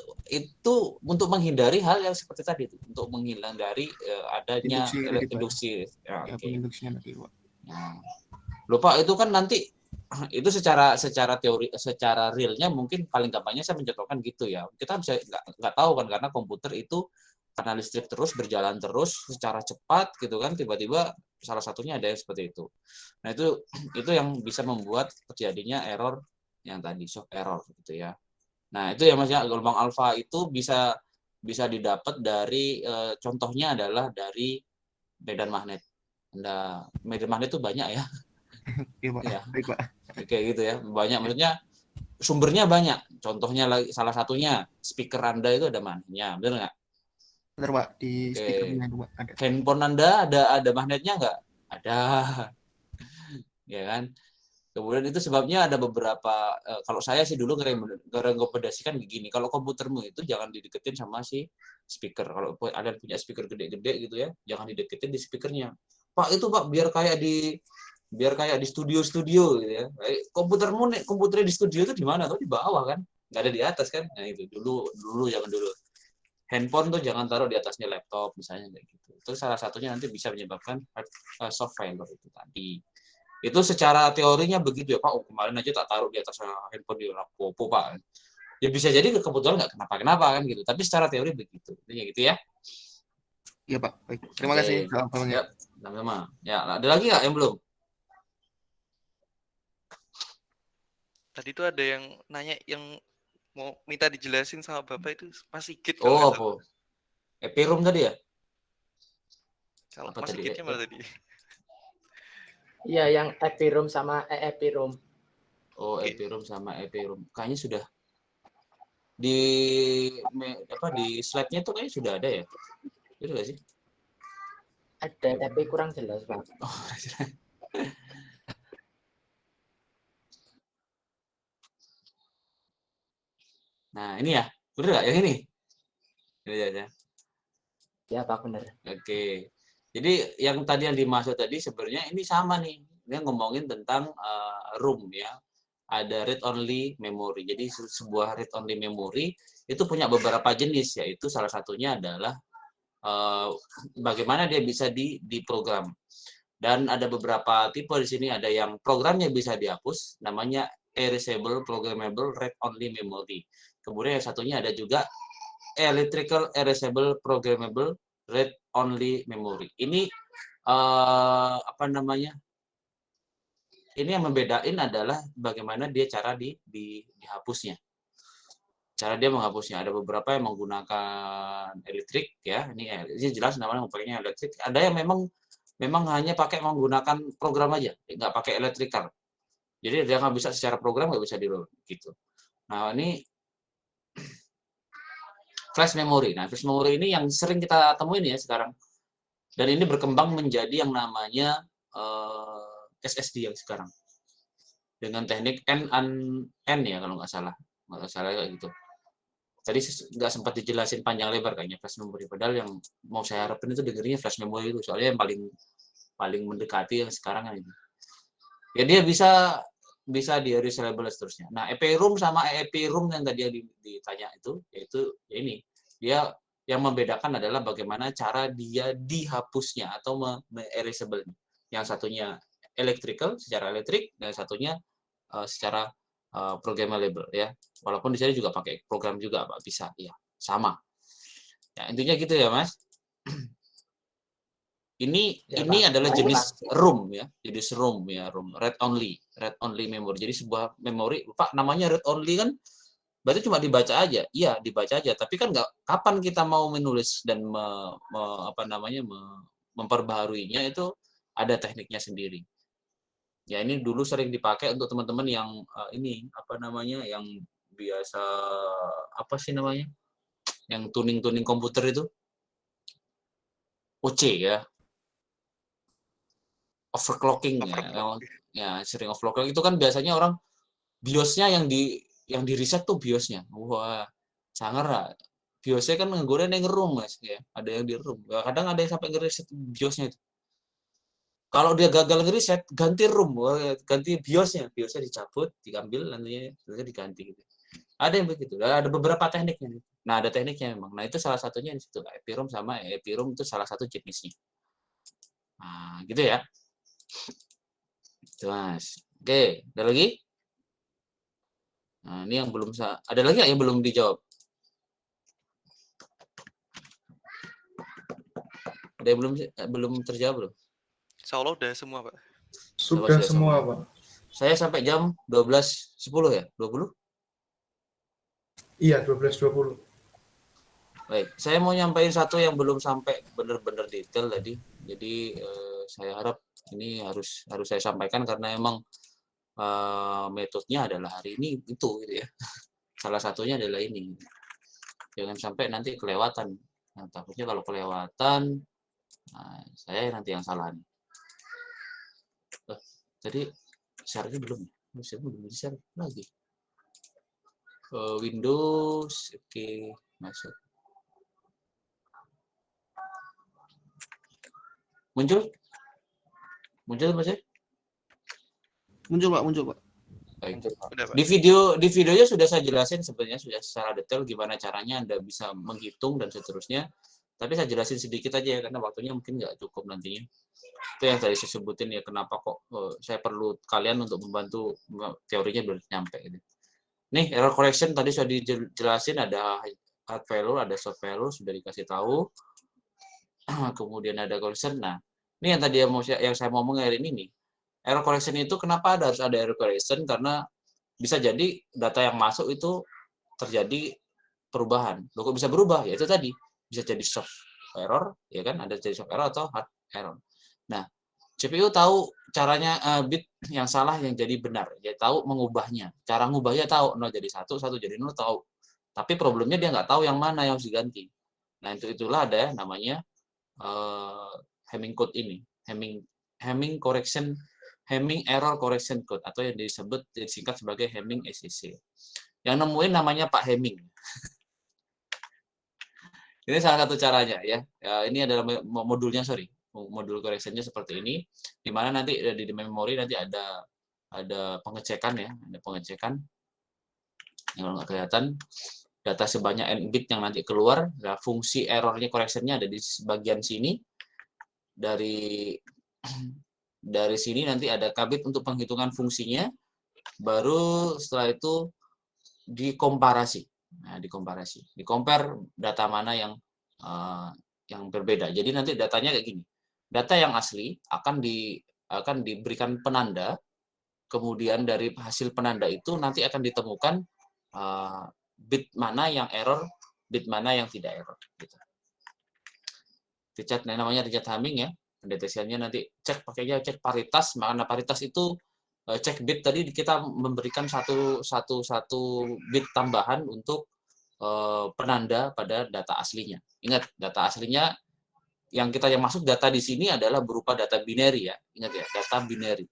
untuk menghindari hal yang seperti tadi itu, untuk menghindari adanya induksi. Ya, penginduksinya tadi, Pak. Nah, lupa itu kan nanti itu secara teori, secara realnya mungkin paling gampangnya saya mencontohkan gitu ya. Kita bisa nggak tahu kan, karena komputer itu karena listrik terus berjalan terus secara cepat gitu kan, tiba-tiba salah satunya ada yang seperti itu. Nah, itu yang bisa membuat terjadinya error yang tadi, shock error gitu ya. Nah, itu ya Mas ya, gelombang alfa itu bisa didapat dari contohnya adalah dari medan magnet. Medan magnet itu banyak ya. Iya, Pak. Ya. Baik, Pak. Kayak gitu ya. Banyak, maksudnya sumbernya banyak. Contohnya salah satunya speaker Anda itu ada magnetnya, benar nggak? Benar, Pak. Di speakernya itu, Pak, ada. Handphone Anda ada magnetnya nggak? Ada. Ya kan? Kemudian itu sebabnya ada beberapa, kalau saya sih dulu merekomendasikan begini, kalau komputermu itu jangan dideketin sama si speaker. Kalau ada punya speaker gede-gede gitu ya, jangan dideketin di speakernya. Pak, itu Pak biar kayak di studio-studio gitu ya. Komputernya di studio itu di mana? Tuh di bawah kan? Nggak ada di atas kan? Nah itu dulu jangan dulu. Handphone tuh jangan taruh di atasnya laptop misalnya kayak gitu. Itu salah satunya nanti bisa menyebabkan soft failure itu tadi. Itu secara teorinya begitu ya Pak. Kemarin aja tak taruh di atas handphone di Rapopo Pak. Ya bisa jadi kebetulan nggak kenapa-kenapa kan gitu. Tapi secara teori begitu. Intinya gitu ya. Iya Pak. Baik. Terima kasih. Ya, sama-sama. Ya, ada lagi nggak yang belum? Tadi tuh ada yang nanya, yang mau minta dijelasin sama Bapak itu Mas Sigit. Oh, apa? Epiroom tadi ya? Kalau Mas Sigitnya malah tadi. Iya, yang EPIROM sama EEPIROM. Oh, EPIROM sama EPIROM. Kayaknya sudah di slide-nya tuh kayaknya sudah ada ya. Itu nggak sih? Ada, tapi kurang jelas, Pak. Oh, nah, ini ya. Bener nggak yang ini? Ya. Ya, Pak, bener. Oke. Jadi yang tadi yang dimaksud tadi sebenarnya ini sama nih. Dia ngomongin tentang ROM ya. Ada read only memory. Jadi sebuah read only memory itu punya beberapa jenis, yaitu salah satunya adalah bagaimana dia bisa diprogram. Dan ada beberapa tipe di sini, ada yang programnya bisa dihapus, namanya erasable programmable read only memory. Kemudian yang satunya ada juga electrical erasable programmable read only memory. Ini apa namanya? Ini yang membedain adalah bagaimana dia cara dihapusnya. Cara dia menghapusnya, ada beberapa yang menggunakan elektrik ya. Ini jelas namanya pakainya elektrik. Ada yang memang hanya pakai menggunakan program aja, nggak pakai elektrikal. Jadi dia nggak bisa secara program, nggak bisa di-roll gitu. Nah, ini flash memory. Nah, flash memory ini yang sering kita temuin ya sekarang. Dan ini berkembang menjadi yang namanya SSD yang sekarang. Dengan teknik N ya kalau nggak salah kayak gitu. Tadi nggak sempat dijelasin panjang lebar kayaknya flash memory. Padahal yang mau saya harapin itu dengerinnya flash memory itu. Soalnya yang paling mendekati yang sekarang kan ini. Ya dia bisa di-erasable seterusnya. Nah, EPROM sama EEPROM yang tadi ditanya itu, yaitu ya ini. Dia yang membedakan adalah bagaimana cara dia dihapusnya atau me-erasable. Yang satunya electrical, secara elektrik, dan satunya secara programmable ya. Walaupun di sini juga pakai program juga Pak, bisa ya, sama. Ya, intinya gitu ya, Mas. Ini adalah jenis ROM ya, jenis ROM ya, ROM read only memory. Jadi sebuah memori, Pak, namanya read only kan berarti cuma dibaca aja. Iya, dibaca aja, tapi kan nggak, kapan kita mau menulis dan memperbaharuinya itu ada tekniknya sendiri. Ya, ini dulu sering dipakai untuk teman-teman yang yang biasa yang tuning komputer itu. OC ya, overclocking ya, sering overclocking itu kan biasanya orang BIOS-nya yang di reset tuh BIOS-nya. Wah, sangar lah. BIOS-nya kan ngegoren yang ngerum Mas ya, ada yang di room. Kadang ada yang sampai ngereset BIOS-nya itu. Kalau dia gagal ngereset, ganti room, ganti BIOS-nya dicabut, diambil nantinya diganti gitu. Ada yang begitu. Ada beberapa tekniknya. Nah, ada tekniknya memang. Nah, itu salah satunya di situ. EPROM sama EPROM itu salah satu jenisnya. Nah, gitu ya. Itu Mas. Oke, ada lagi? Nah, ini yang belum ada lagi yang belum dijawab? Ada yang belum terjawab belum? Insya Allah udah semua, Pak. Sudah semua, Pak. Saya sampai jam 12.10 ya? 20? Iya, 12.20. Baik, saya mau nyampaikan satu yang belum sampai benar-benar detail tadi. Jadi saya harap ini harus saya sampaikan karena emang metodenya adalah hari ini itu gitu ya. Salah satunya adalah ini. Jangan sampai nanti kelewatan. Nah, takutnya kalau kelewatan, nah, saya nanti yang salah nih. Tadi share-nya belum? Share belum di-share lagi. Windows, oke, masuk. Muncul Mas? Muncul Pak. Baik. Di videonya sudah saya jelasin sebenarnya sudah secara detail gimana caranya Anda bisa menghitung dan seterusnya. Tapi saya jelasin sedikit aja ya karena waktunya mungkin nggak cukup nantinya. Itu yang tadi saya sebutin ya kenapa kok saya perlu kalian untuk membantu teorinya biar nyampe gitu. Nih error correction tadi sudah dijelasin ada hard failure, ada soft failure sudah dikasih tahu. Kemudian ada correction. Nah, ini yang tadi yang saya mau ngomong hari ini nih. Error correction itu kenapa harus ada error correction? Karena bisa jadi data yang masuk itu terjadi perubahan. Loh kok bisa berubah? Ya itu tadi bisa jadi soft error, ya kan? Ada jadi soft error atau hard error. Nah, CPU tahu caranya bit yang salah yang jadi benar. Dia tahu mengubahnya. Cara ngubahnya tahu 0 jadi 1, 1 jadi 0 tahu. Tapi problemnya dia nggak tahu yang mana yang harus diganti. Nah, itulah ada namanya Hamming code ini. Hamming error correction code atau yang disingkat sebagai Hamming ECC. Yang nemuin namanya Pak Hamming. Ini salah satu caranya ya. Ini adalah modulnya, modul correctionnya seperti ini. Di mana nanti di memori nanti ada pengecekan ya, ada pengecekan. Yang nggak kelihatan data sebanyak n bit yang nanti keluar. Nah, fungsi errornya correctionnya ada di bagian sini. Dari sini nanti ada kabit untuk penghitungan fungsinya. Baru setelah itu dikomparasi. Nah, compare data mana yang berbeda. Jadi nanti datanya kayak gini. Data yang asli akan diberikan penanda, kemudian dari hasil penanda itu nanti akan ditemukan bit mana yang error, bit mana yang tidak error. Gitu. Namanya Richard Hamming ya. Pendeteksiannya nanti pakainya cek paritas. Makanya paritas itu cek bit tadi kita memberikan satu bit tambahan untuk penanda pada data aslinya. Ingat, data aslinya yang masuk data di sini adalah berupa data binary ya. Ingat ya, data binary.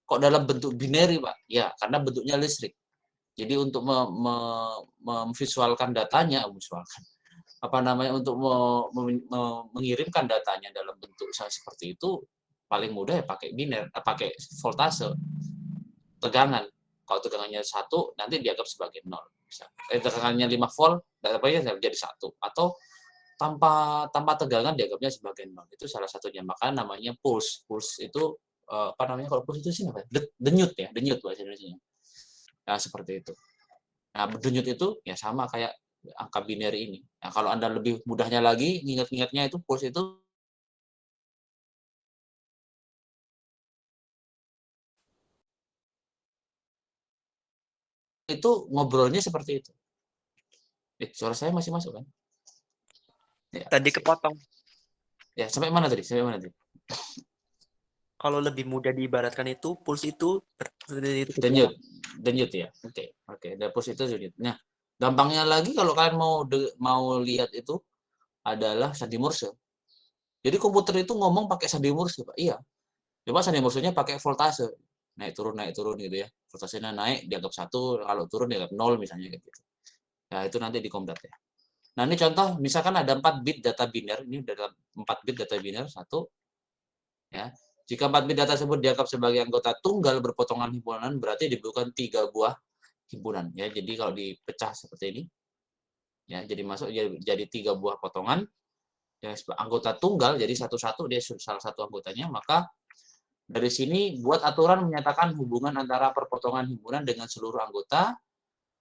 Kok dalam bentuk binary, Pak? Ya, karena bentuknya listrik. Jadi untuk memvisualkan datanya, untuk mengirimkan datanya dalam bentuk seperti itu paling mudah ya pakai binary, pakai voltase tegangan. Kalau tegangannya 1 nanti dianggap sebagai 0. Tegangannya 5 volt, datanya jadi 1 atau tanpa tegangan dianggapnya sebagai 0. Itu salah satunya. Maka namanya pulse. Pulse itu kalau pulse itu sih apa? Denyut ya, denyut bahasa Indonesianya. Nah, seperti itu. Nah, denyut itu ya sama kayak angka binary ini. Nah, kalau Anda lebih mudahnya lagi, ingat-ingatnya itu pulse itu ngobrolnya seperti itu. Suara saya masih masuk kan? Ya, tadi kepotong. Ya, sampai mana tadi? Kalau lebih mudah diibaratkan itu pulse itu denyut ya. Oke. Dan pulse itu denyut. Nah, gampangnya lagi kalau kalian mau lihat itu adalah sandi Morse. Jadi komputer itu ngomong pakai sandi Morse, Pak. Iya. Cuma sandi Morse-nya pakai voltase. Naik turun gitu ya. Voltasenya naik dianggap 1, kalau turun dianggap 0 misalnya kayak gitu. Nah, itu nanti di Komdat ya. Nah, ini contoh misalkan ada 4 bit data biner, ini ada 4 bit data biner 1 ya. Jika 4 bit data tersebut dianggap sebagai anggota tunggal berpotongan himpunan, berarti dibutuhkan 3 buah himpunan ya. Jadi kalau dipecah seperti ini ya, jadi masuk jadi 3 buah potongan ya, anggota tunggal, jadi satu-satu dia salah satu anggotanya, maka dari sini buat aturan menyatakan hubungan antara perpotongan himpunan dengan seluruh anggota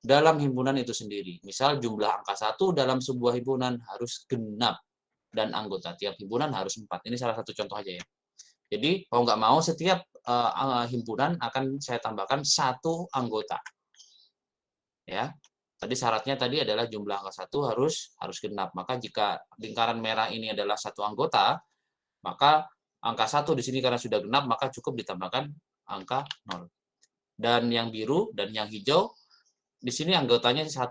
dalam himpunan itu sendiri. Misal jumlah angka 1 dalam sebuah himpunan harus genap dan anggota tiap himpunan harus 4. Ini salah satu contoh aja ya. Jadi kalau nggak mau setiap himpunan akan saya tambahkan 1 anggota. Ya. Tadi syaratnya tadi adalah jumlah angka 1 harus genap. Maka jika lingkaran merah ini adalah 1 anggota, maka angka 1 di sini karena sudah genap, maka cukup ditambahkan angka 0. Dan yang biru dan yang hijau, di sini anggotanya 1,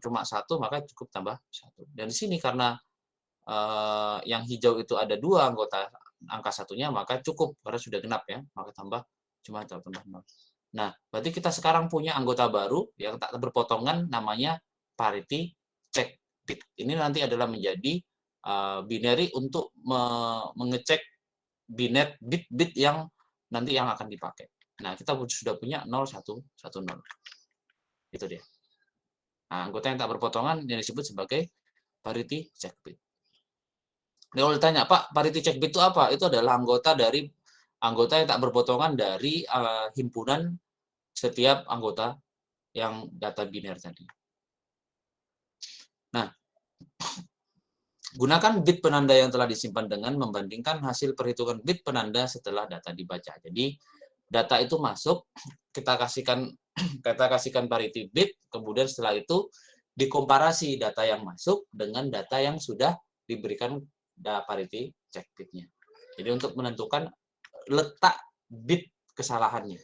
cuma 1, maka cukup tambah 1. Dan di sini karena yang hijau itu ada 2 anggota, angka 1-nya, maka cukup, karena sudah genap ya, maka cuma tambah 0. Nah, berarti kita sekarang punya anggota baru yang tak berpotongan namanya parity check bit. Ini nanti adalah menjadi binary untuk mengecek binet bit-bit yang nanti yang akan dipakai. Nah, kita sudah punya 0, 1, 1, 0. Itu dia. Nah, anggota yang tak berpotongan yang disebut sebagai parity check bit. Kalau ditanya, Pak, parity check bit itu apa? Itu adalah anggota yang tak berpotongan dari himpunan setiap anggota yang data biner tadi. Nah, gunakan bit penanda yang telah disimpan dengan membandingkan hasil perhitungan bit penanda setelah data dibaca. Jadi, data itu masuk, kita kasihkan parity bit, kemudian setelah itu dikomparasi data yang masuk dengan data yang sudah diberikan parity check bitnya. Jadi untuk menentukan letak bit kesalahannya.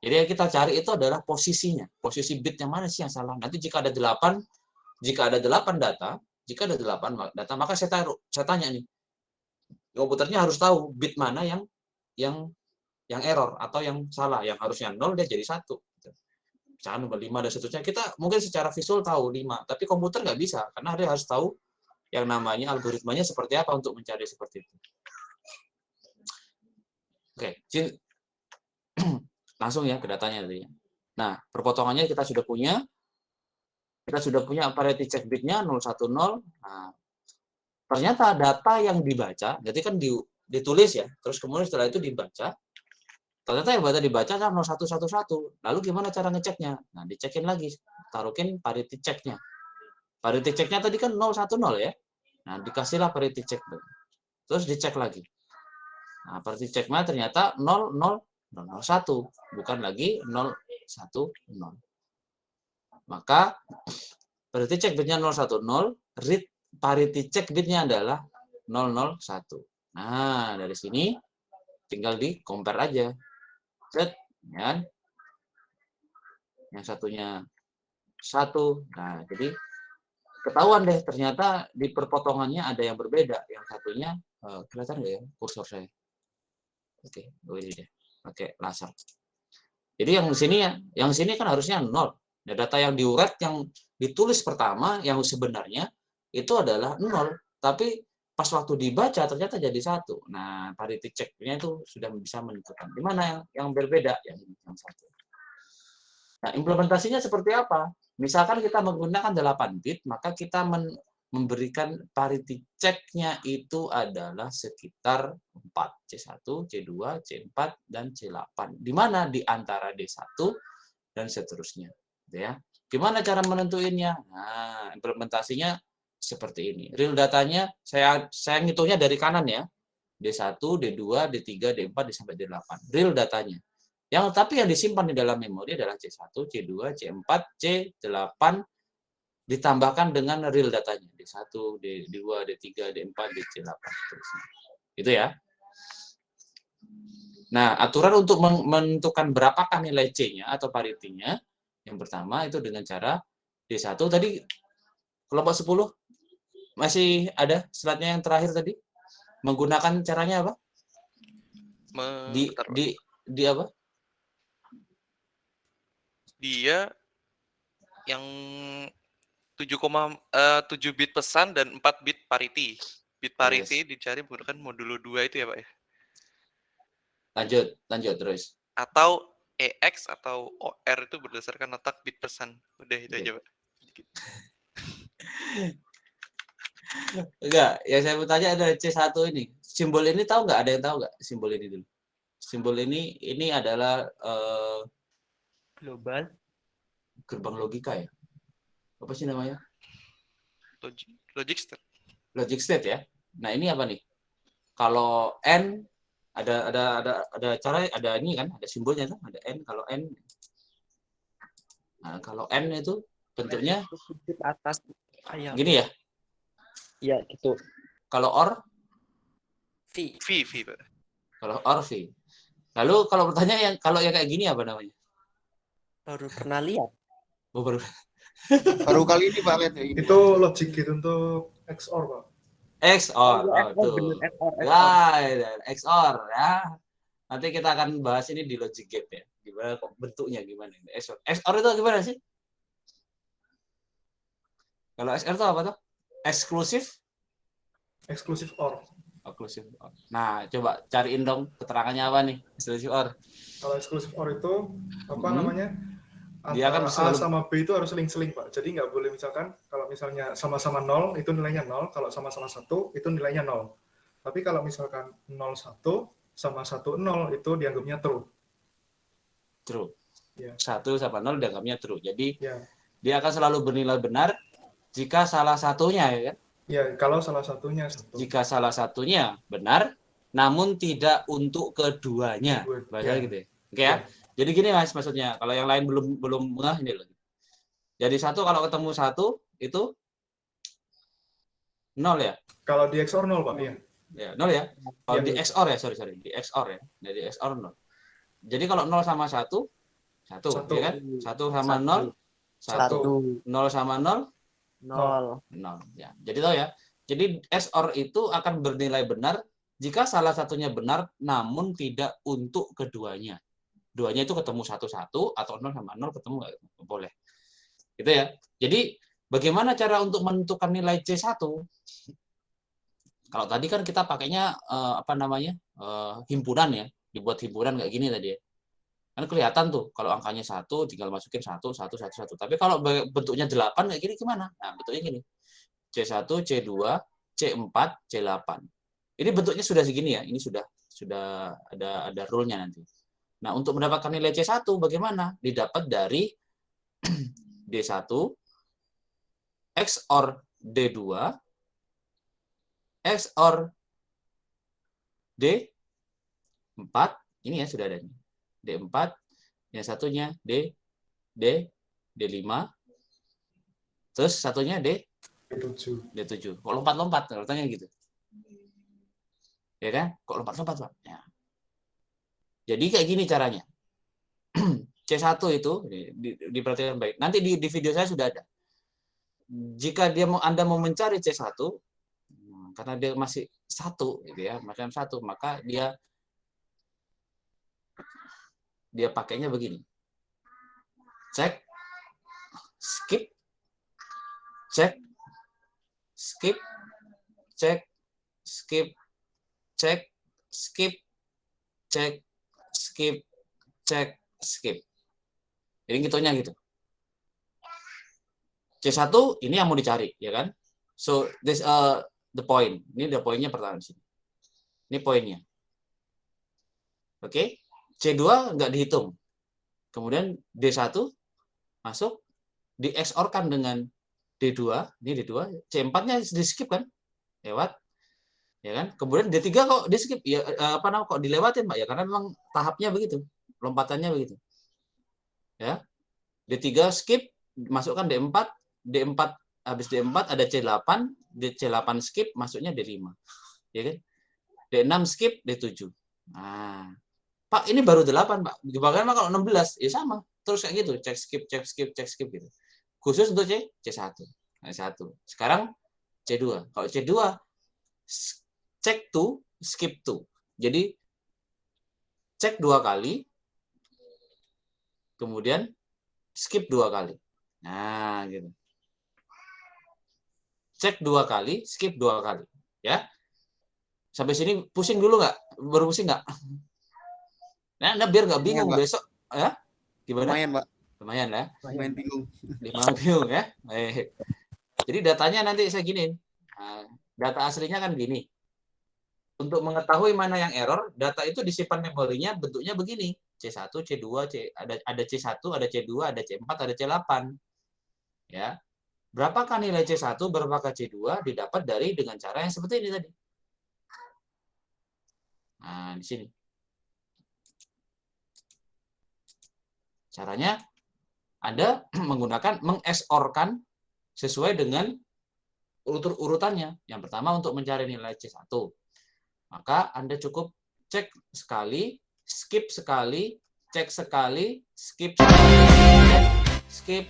Jadi yang kita cari itu adalah posisinya, posisi bit yang mana sih yang salah. Nanti jika ada 8 data, maka saya tanya nih, komputernya harus tahu bit mana yang error atau yang salah, yang harusnya 0 dia jadi 1. Misalkan 5 dan seterusnya, kita mungkin secara visual tahu 5, tapi komputer nggak bisa, karena dia harus tahu yang namanya algoritmanya seperti apa untuk mencari seperti itu. Oke, langsung ya ke datanya tadi. Nah, perpotongannya kita sudah punya parity check bitnya 010. Nah, ternyata data yang dibaca, jadi kan ditulis ya, terus kemudian setelah itu dibaca, ternyata yang dibaca kan 0111. Lalu gimana cara ngeceknya? Nah, dicekin lagi, taruhin parity check-nya. Parity check-nya tadi kan 010 ya. Nah, dikasihlah parity check. Terus dicek lagi. Nah, parity check-nya ternyata 001, bukan lagi 010. Maka parity check bitnya 010, read parity check bitnya adalah 001. Nah, dari sini tinggal di compare aja. Set, ya. Yang satunya 1. Nah, jadi ketahuan deh ternyata di perpotongannya ada yang berbeda. Yang satunya kelihatan nggak ya kursor saya? Oke, ini deh. Pakai laser. Jadi yang sini kan harusnya 0. Nah, data yang diuret yang ditulis pertama yang sebenarnya itu adalah 0, tapi pas waktu dibaca ternyata jadi 1. Nah, parity check-nya itu sudah bisa menentukan di mana yang berbeda yang 1. Nah, implementasinya seperti apa? Misalkan kita menggunakan 8 bit, maka kita memberikan parity check-nya itu adalah sekitar 4, C1, C2, C4, dan C8. Di mana? Di antara D1 dan seterusnya. Ya. Gimana cara menentuinnya? Nah, implementasinya seperti ini. Real datanya, saya ngitungnya dari kanan ya. D1, D2, D3, D4, sampai D8. Real datanya. Tapi yang disimpan di dalam memori adalah C1, C2, C4, C8, ditambahkan dengan real datanya. D1, D2, D3, D4, D8. Itu ya. Nah, aturan untuk menentukan berapakah nilai C-nya atau parity-nya, yang pertama itu dengan cara D1 tadi kelompok 10 masih ada slide-nya yang terakhir tadi. Menggunakan caranya apa? Bentar, Pak. Di apa? Dia yang 7 bit pesan dan 4 bit parity. Bit parity dicari menggunakan modulo 2 itu ya, Pak ya. Lanjut terus. Atau EX atau OR itu berdasarkan letak bit pesan. Udah itu aja, Pak. Enggak, yang saya mau tanya ada C1 ini. Simbol ini tahu nggak? Ada yang tahu nggak simbol ini dulu? Simbol ini adalah global gerbang logika ya. Apa sih namanya? Logic state. Logic state ya. Nah, ini apa nih? Kalau N ada cara, ada ini kan, ada simbolnya kan, ada N. Kalau N, nah kalau N itu bentuknya atas ayam. gini ya? Ya gitu. Kalau OR? V, Pak. Kalau OR V. Lalu kalau bertanya kalau yang kayak gini apa namanya? Baru pernah lihat. Oh, baru kali ini Pak lihat ya. Itu logic gitu untuk XOR Pak. XOR, tuh. XOR. Ya, XOR ya. Nanti kita akan bahas ini di logic gate ya. Gimana kok bentuknya gimana ini? XOR. XOR itu gimana sih? Kalau XOR itu apa tuh? Exclusive OR. Exclusive OR. Nah, coba cariin dong keterangannya apa nih? Exclusive OR. Kalau exclusive OR itu apa namanya? Dia kan A sama B itu harus seling-seling Pak. Jadi nggak boleh misalkan kalau misalnya sama-sama 0 itu nilainya 0, kalau sama-sama 1 itu nilainya 0. Tapi kalau misalkan 0 1 sama 1 0 itu dianggapnya true. True. Ya. 1 sama 0 dianggapnya true. Jadi dia akan selalu bernilai benar jika salah satunya ya kan? Ya, kalau salah satunya satu. Jika salah satunya benar, namun tidak untuk keduanya. Bahasa gitu ya. Oke ya. Jadi gini Mas maksudnya, kalau yang lain belum ngeh ini loh. Jadi 1 kalau ketemu 1 itu 0 ya? Kalau di XOR 0 Pak, iya. Ya, 0 ya. Kalau di XOR ya, sorry, di XOR ya. Jadi XOR 0. Jadi kalau 0 sama 1 1 ya kan? 1 sama 0 1. 0 sama 0 0. Ya. Jadi tahu ya. Jadi XOR itu akan bernilai benar jika salah satunya benar namun tidak untuk keduanya. Duanya itu ketemu 1 1 atau 0 sama 0 ketemu nggak boleh. Gitu ya. Jadi bagaimana cara untuk menentukan nilai C1? Kalau tadi kan kita pakainya himpunan ya, dibuat himpunan kayak gini tadi ya. Kan kelihatan tuh kalau angkanya 1 tinggal masukin 1 1 1 1. Tapi kalau bentuknya 8 kayak gini gimana? Nah, bentuknya gini. C1, C2, C4, C8. Ini bentuknya sudah segini ya. Ini sudah ada rule-nya nanti. Nah, untuk mendapatkan nilai C1 bagaimana? Didapat dari D1 XOR D2 XOR D4. Ini ya sudah ada ini. D4, yang satunya D5, terus satunya D7. Kok lompat-lompat? Katanya gitu. Ya kan? Kok lompat-lompat, Pak? Ya. Jadi kayak gini caranya. C1 itu diperhatikan baik. Nanti di video saya sudah ada. Jika Anda mau mencari C1, karena dia masih 1 gitu ya, macam 1, maka dia pakainya begini. Cek, skip, cek, skip, cek, skip, cek, skip, cek, skip, cek, skip. Jadi ngitungnya gitu. C1 ini yang mau dicari, ya kan? So this the point. Ini the poinnya pertama di sini. Ini poinnya. Oke? C2 nggak dihitung. Kemudian D1 masuk, di XOR-kan dengan D2, ini D2, C4-nya di skip kan? Lewat. Ya kan? Kemudian D3 kok di skip? Ya kok dilewatin, Pak? Ya karena memang tahapnya begitu. Lompatannya begitu. Ya. D3 skip, masukkan D4, D4 habis D4 ada C8, C8 skip, masuknya D5. Ya kan? D6 skip, D7. Nah, Pak, ini baru 8, Pak. Bagaimana kalau 16? Ya sama. Terus kayak gitu, cek skip, cek skip, cek skip gitu. Khusus untuk C1. Nah, 1. Sekarang C2. Kalau C2 check to, skip to. Jadi cek 2 kali, kemudian skip 2 kali. Nah, gitu. Cek 2 kali, skip 2 kali. Ya. Sampai sini pusing dulu nggak? Baru pusing nggak? Nah, biar nggak bingung besok. Ya? Gimana? Lumayan, Pak. Lumayan ya. Lumayan bingung. Lumayan bingung ya. Baik. Jadi datanya nanti saya giniin. Nah, data aslinya kan gini. Untuk mengetahui mana yang error, data itu disimpan memorinya bentuknya begini. C1, C2, ada C1, ada C2, ada C4, ada C8. Ya. Berapakah nilai C1, berapakah C2 didapat dengan cara yang seperti ini tadi. Nah, di sini. Caranya Anda menggunakan meng-XOR-kan sesuai dengan urutannya. Yang pertama untuk mencari nilai C1. Maka Anda cukup cek sekali, skip sekali, cek sekali, skip sekali, skip,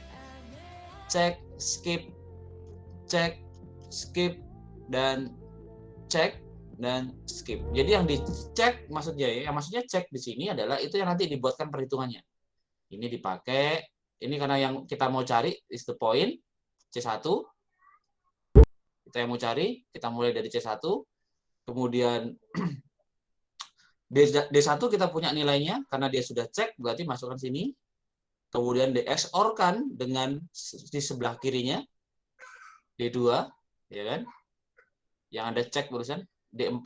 cek, skip, cek, skip, dan cek, dan skip. Jadi yang dicek maksudnya cek di sini adalah itu yang nanti dibuatkan perhitungannya. Ini dipakai, ini karena yang kita mau cari is the point, C1. Kita yang mau cari, kita mulai dari C1. Kemudian D1 kita punya nilainya, karena dia sudah cek, berarti masukkan sini. Kemudian di-XOR-kan dengan di sebelah kirinya, D2, ya kan? Yang Anda cek barusan, D4,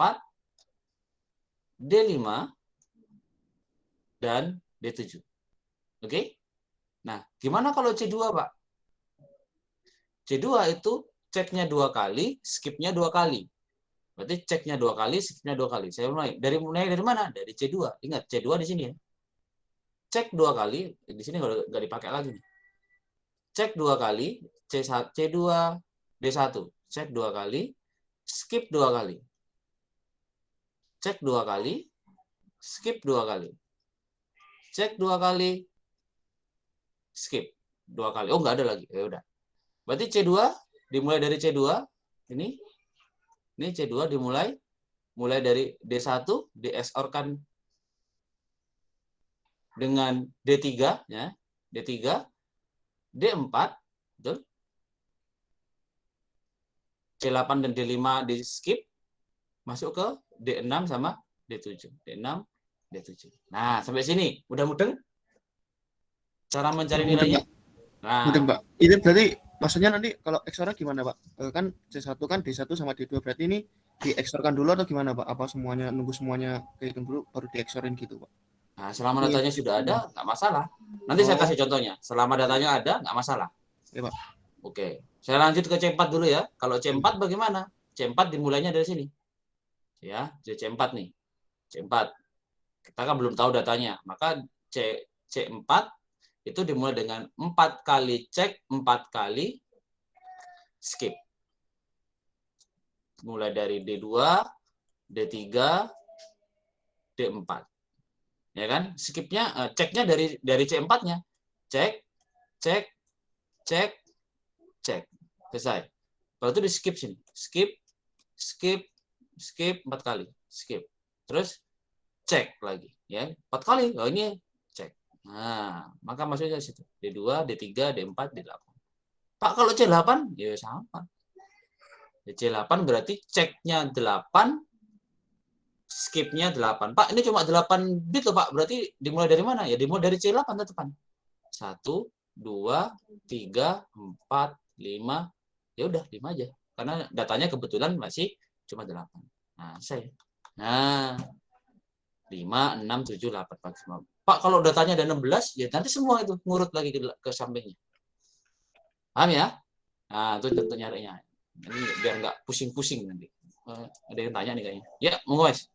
D5, dan D7. Oke? Nah, gimana kalau C2, Pak? C2 itu ceknya 2 kali, skipnya 2 kali. Berarti ceknya 2 kali, skipnya 2 kali. Saya mulai dari mana? Dari C2. Ingat, C2 di sini ya. Cek 2 kali, di sini nggak dipakai lagi nih. Cek 2 kali, C2, D1. Cek 2 kali, skip 2 kali. Cek 2 kali, skip 2 kali. Cek 2 kali, skip 2 kali. Oh, nggak ada lagi. Ya udah. Berarti C2 dimulai dari C2 ini C2 dimulai dari D1 di-XOR-kan dengan D3 ya. D3, D4, betul? C8 dan D5 di skip masuk ke D6 sama D7. D6, D7. Nah, sampai sini udah mudeng? Cara mencari nilainya? Nah, Mudeng, Pak. Ini berarti maksudnya nanti kalau XOR gimana, Pak? Kan C1 kan D1 sama D2 berarti ini di XOR-kan dulu atau gimana, Pak? Apa semuanya nunggu semuanya kehitung dulu baru di XOR-in gitu, Pak? Nah, selama datanya sudah ada, nggak masalah. Nanti saya kasih contohnya. Selama datanya ada, nggak masalah. Ya, Pak. Oke. Saya lanjut ke C4 dulu ya. Kalau C4 bagaimana? C4 dimulainya dari sini. Ya, C4 nih. C4. Kita kan belum tahu datanya. Maka C4 itu dimulai dengan 4 kali cek, 4 kali skip. Mulai dari D2, D3, D4. Ya kan? Skipnya, ceknya dari C4-nya. Cek, cek, cek, cek. Selesai. Kalau itu di skip sini. Skip, skip, skip 4 kali. Skip. Terus cek lagi. Ya, 4 kali. Oh, ini cek. Nah, maka maksudnya di situ. D2, D3, D4, D8. Pak, kalau C8, ya sama. C8 berarti ceknya 8, skipnya 8. Pak, ini cuma 8 bit loh, Pak. Berarti dimulai dari mana? Ya dimulai dari C8 tetepan. 1, 2, 3, 4, 5. Ya udah, 5 aja. Karena datanya kebetulan masih cuma 8. Nah, saya. Nah, 5, 6, 7, 8, 9. Pak, kalau datanya ada 16, ya nanti semua itu ngurut lagi ke sampingnya. Paham ya? Nah, itu contoh nyarinya. Ini biar nggak pusing-pusing nanti. Ada yang tanya nih kayaknya. Ya, monggo, Mas.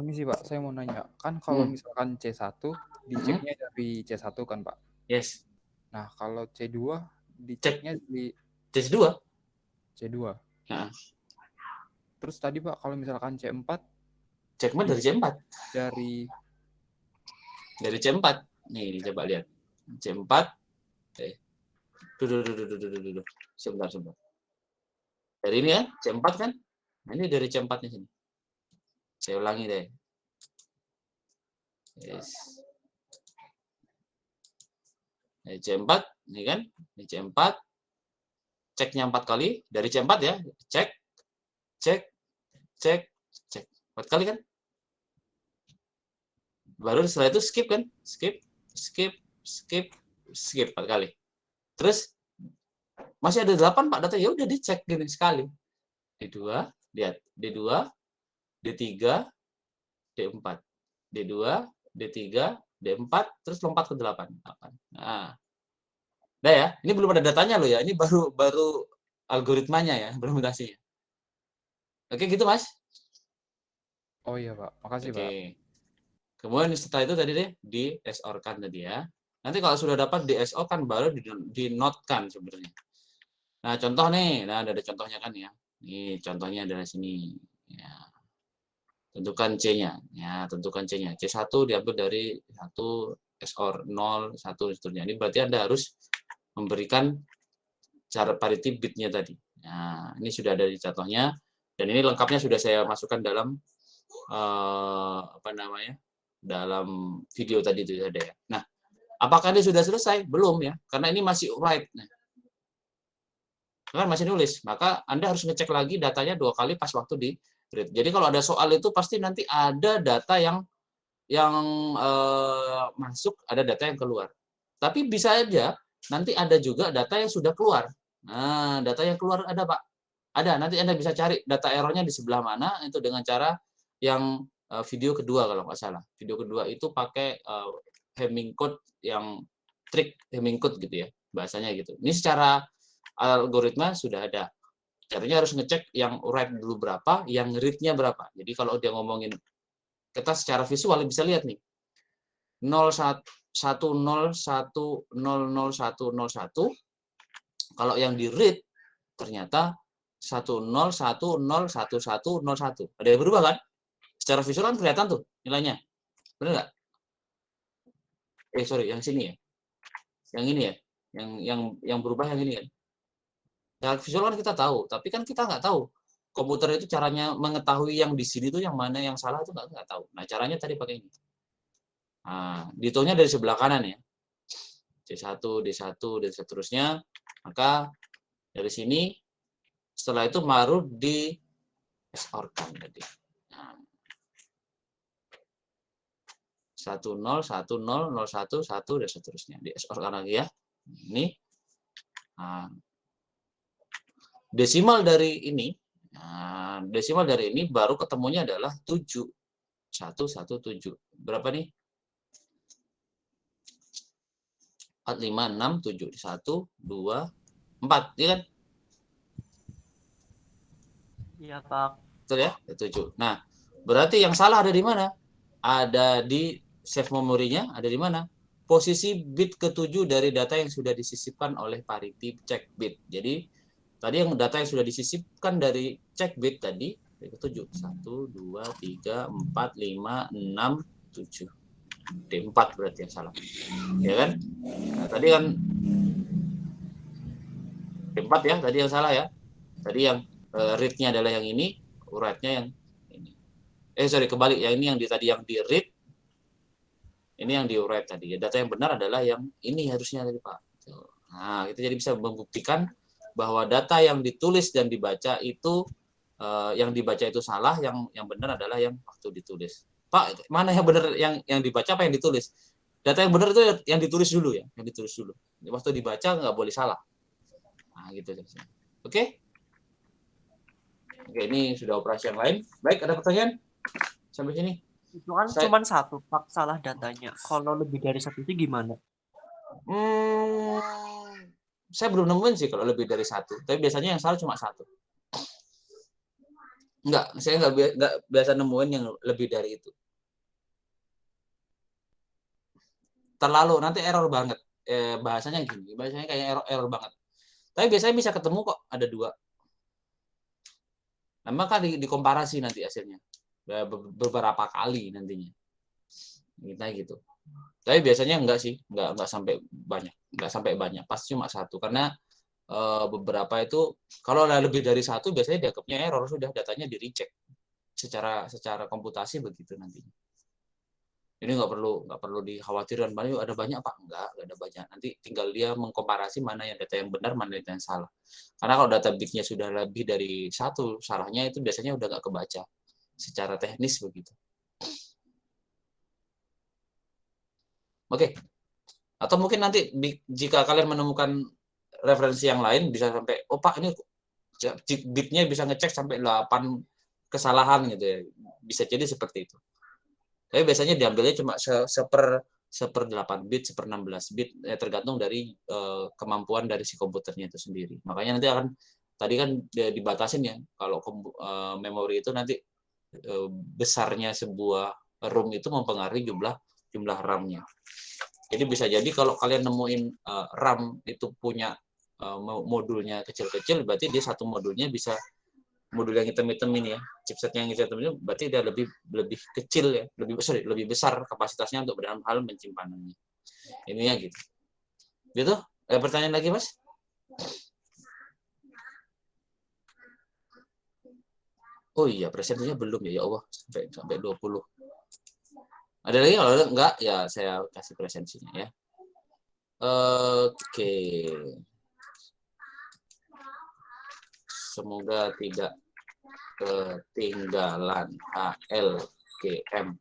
Misi Pak, saya mau nanya. Kan kalau misalkan C1, diceknya dari C1 kan, Pak? Yes. Nah, kalau C2, diceknya di C2. C2. Nah. Terus tadi Pak, kalau misalkan C4, ceknya dari C4. Dari C4. Nih, coba lihat. C4. Sebentar. Dari ini ya, C4 kan? Nah, ini dari C4-nya sini. Saya ulangi deh. Yes. Ini C4, ini kan? Ini C4. Ceknya 4 kali. Dari C4 ya. Cek, cek, cek, cek. 4 kali kan? Baru setelah itu skip kan? Skip, skip, skip, skip 4 kali. Terus masih ada 8 Pak data. Ya udah dicek gini sekali. D2, lihat. D2, D3, D4. D2, D3, D4, terus lompat ke 8. Nah. Udah ya, ini belum ada datanya loh ya. Ini baru algoritmanya ya, implementasinya. Oke, gitu Mas. Oh iya Pak, makasih Oke. Pak. Kemudian setelah itu tadi deh di SOR-kan tadi ya. Nanti kalau sudah dapat di SO kan baru di note-kan sebenarnya. Nah, contoh nih. Nah, ada contohnya kan ya. Nih, contohnya adalah sini. Ya. Tentukan C-nya. Ya, tentukan C-nya. C1 diambil dari 1 SOR 0, 1 seterusnya. Ini berarti Anda harus memberikan cara parity bitnya tadi. Nah, ini sudah ada di contohnya. Dan ini lengkapnya sudah saya masukkan dalam dalam video tadi itu ada ya. Nah, apakah ini sudah selesai? Belum ya, karena ini masih write. Nah, kan masih nulis, maka Anda harus ngecek lagi datanya 2 kali pas waktu di read. Jadi kalau ada soal itu pasti nanti ada data yang masuk, ada data yang keluar. Tapi bisa aja nanti ada juga data yang sudah keluar. Nah, data yang keluar ada Pak. Ada, nanti Anda bisa cari data errornya di sebelah mana, itu dengan cara yang video kedua kalau nggak salah. Video kedua itu pakai Hamming code yang trik Hamming code gitu ya, bahasanya gitu. Ini secara algoritma sudah ada. Caranya harus ngecek yang write dulu berapa, yang read-nya berapa. Jadi kalau dia ngomongin, kita secara visual bisa lihat nih. 0110100101. Kalau yang di read ternyata 10101101. Ada yang berubah kan? Secara visual kan kelihatan tuh nilainya. Benar nggak? Sorry, yang sini ya. Yang ini ya. Yang berubah yang ini kan. Secara visual kan kita tahu, tapi kan kita nggak tahu. Komputer itu caranya mengetahui yang di sini tuh yang mana yang salah itu nggak tahu. Nah, caranya tadi pakai ini. Nah, dihitungnya dari sebelah kanan ya. C1, D1, dan seterusnya. Maka dari sini setelah itu baru di SOR-kan tadi. Nah, 10, 10, 01, 1 dan seterusnya. Di SOR-kan lagi ya. Ini. Nah, desimal dari ini. Nah, desimal dari ini baru ketemunya adalah 7. 117. Berapa nih? 4, 5, 6, 7. 1, 2, 4. Iya kan? Iya, Pak. Betul ya? 7. Nah, berarti yang salah ada di mana? Ada di save memorinya, ada di mana? Posisi bit ke-7 dari data yang sudah disisipkan oleh parity check bit. Jadi, tadi yang data yang sudah disisipkan dari check bit tadi, ke-7. 1, 2, 3, 4, 5, 6, 7. D4 berarti yang salah. Ya kan? Nah, tadi kan D4 ya, tadi yang salah ya. Tadi yang read-nya adalah yang ini, write-nya yang ini. Sorry, kebalik. Yang ini yang tadi yang di read, ini yang di write tadi. Data yang benar adalah yang ini harusnya tadi Pak. Nah, kita jadi bisa membuktikan bahwa data yang ditulis dan dibaca itu yang dibaca itu salah, yang benar adalah yang waktu ditulis. Pak, mana yang benar, yang dibaca apa yang ditulis? Data yang benar itu yang ditulis dulu ya, yang ditulis dulu. Waktu dibaca nggak boleh salah. Nah, gitu. Oke? Oke, ini sudah operasi yang lain. Baik, ada pertanyaan sampai sini? Itu kan cuma satu Pak salah datanya. Kalau lebih dari satu itu gimana? Saya belum nemuin sih kalau lebih dari satu. Tapi biasanya yang salah cuma satu. Saya nggak biasa nemuin yang lebih dari itu. Terlalu nanti error banget. Bahasanya gini, bahasanya kayak error banget. Tapi biasanya bisa ketemu kok ada 2. Nah, maka dikomparasi nanti hasilnya beberapa kali nantinya. Kita gitu. Tapi biasanya enggak sih, enggak sampai banyak, pasti cuma satu karena beberapa itu kalau ada lebih dari satu biasanya dianggapnya error, sudah datanya di recheck secara komputasi begitu nantinya. Ini nggak perlu dikhawatirkan, ada banyak Pak, nggak ada banyak. Nanti tinggal dia mengkomparasi mana yang data yang benar, mana yang salah. Karena kalau data bitnya sudah lebih dari satu, salahnya itu biasanya udah nggak kebaca secara teknis begitu. Oke. Atau mungkin nanti jika kalian menemukan referensi yang lain bisa sampai, oh Pak ini bitnya bisa ngecek sampai 8 kesalahan gitu ya. Bisa jadi seperti itu. Tapi biasanya diambilnya cuma seper 8 bit, seper 16 bit, tergantung dari kemampuan dari si komputernya itu sendiri. Makanya nanti tadi kan dibatasin ya, kalau memori itu nanti besarnya sebuah ROM itu mempengaruhi jumlah RAM-nya. Jadi bisa jadi kalau kalian nemuin RAM itu punya modulnya kecil-kecil, berarti dia satu modulnya bisa, modul yang hitam-hitam ini ya, chipset yang hitam ini berarti dia lebih kecil ya, lebih besar kapasitasnya untuk dalam hal menyimpanannya. Ininya gitu. Gitu? Ada pertanyaan lagi, Mas? Oh iya, presentasinya belum ya, ya Allah, sampai 20. Ada lagi? Kalau enggak ya saya kasih presensinya ya. Oke. Semoga tidak ketinggalan HLGM.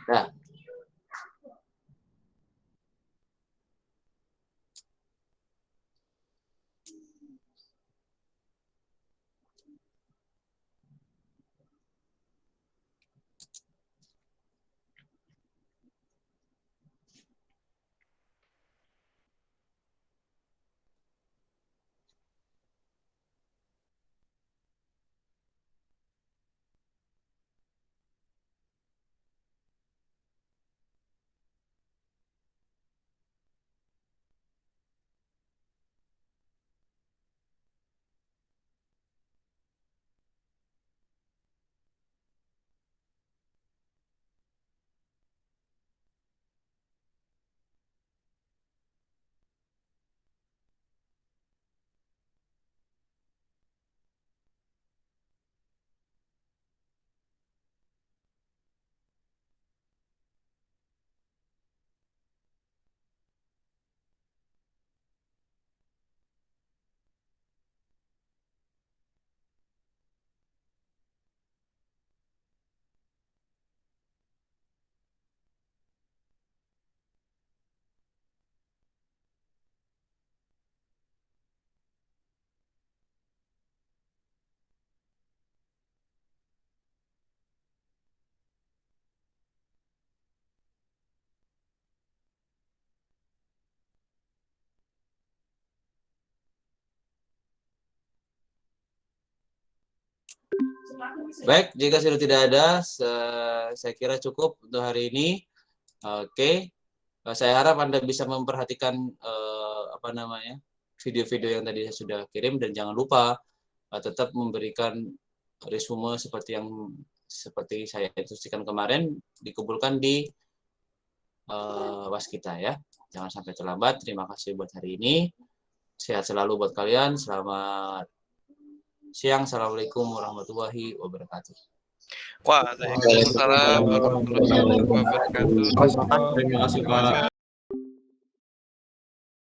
Dah. Baik, jika sudah tidak ada, saya kira cukup untuk hari ini. Oke, saya harap Anda bisa memperhatikan video-video yang tadi saya sudah kirim, dan jangan lupa tetap memberikan resume seperti saya instruksikan kemarin, dikumpulkan di Waskita ya. Jangan sampai terlambat. Terima kasih buat hari ini. Sehat selalu buat kalian. Selamat siang. Assalamualaikum warahmatullahi wabarakatuh. Waalaikumsalam warahmatullahi wabarakatuh. Terima kasih Pak.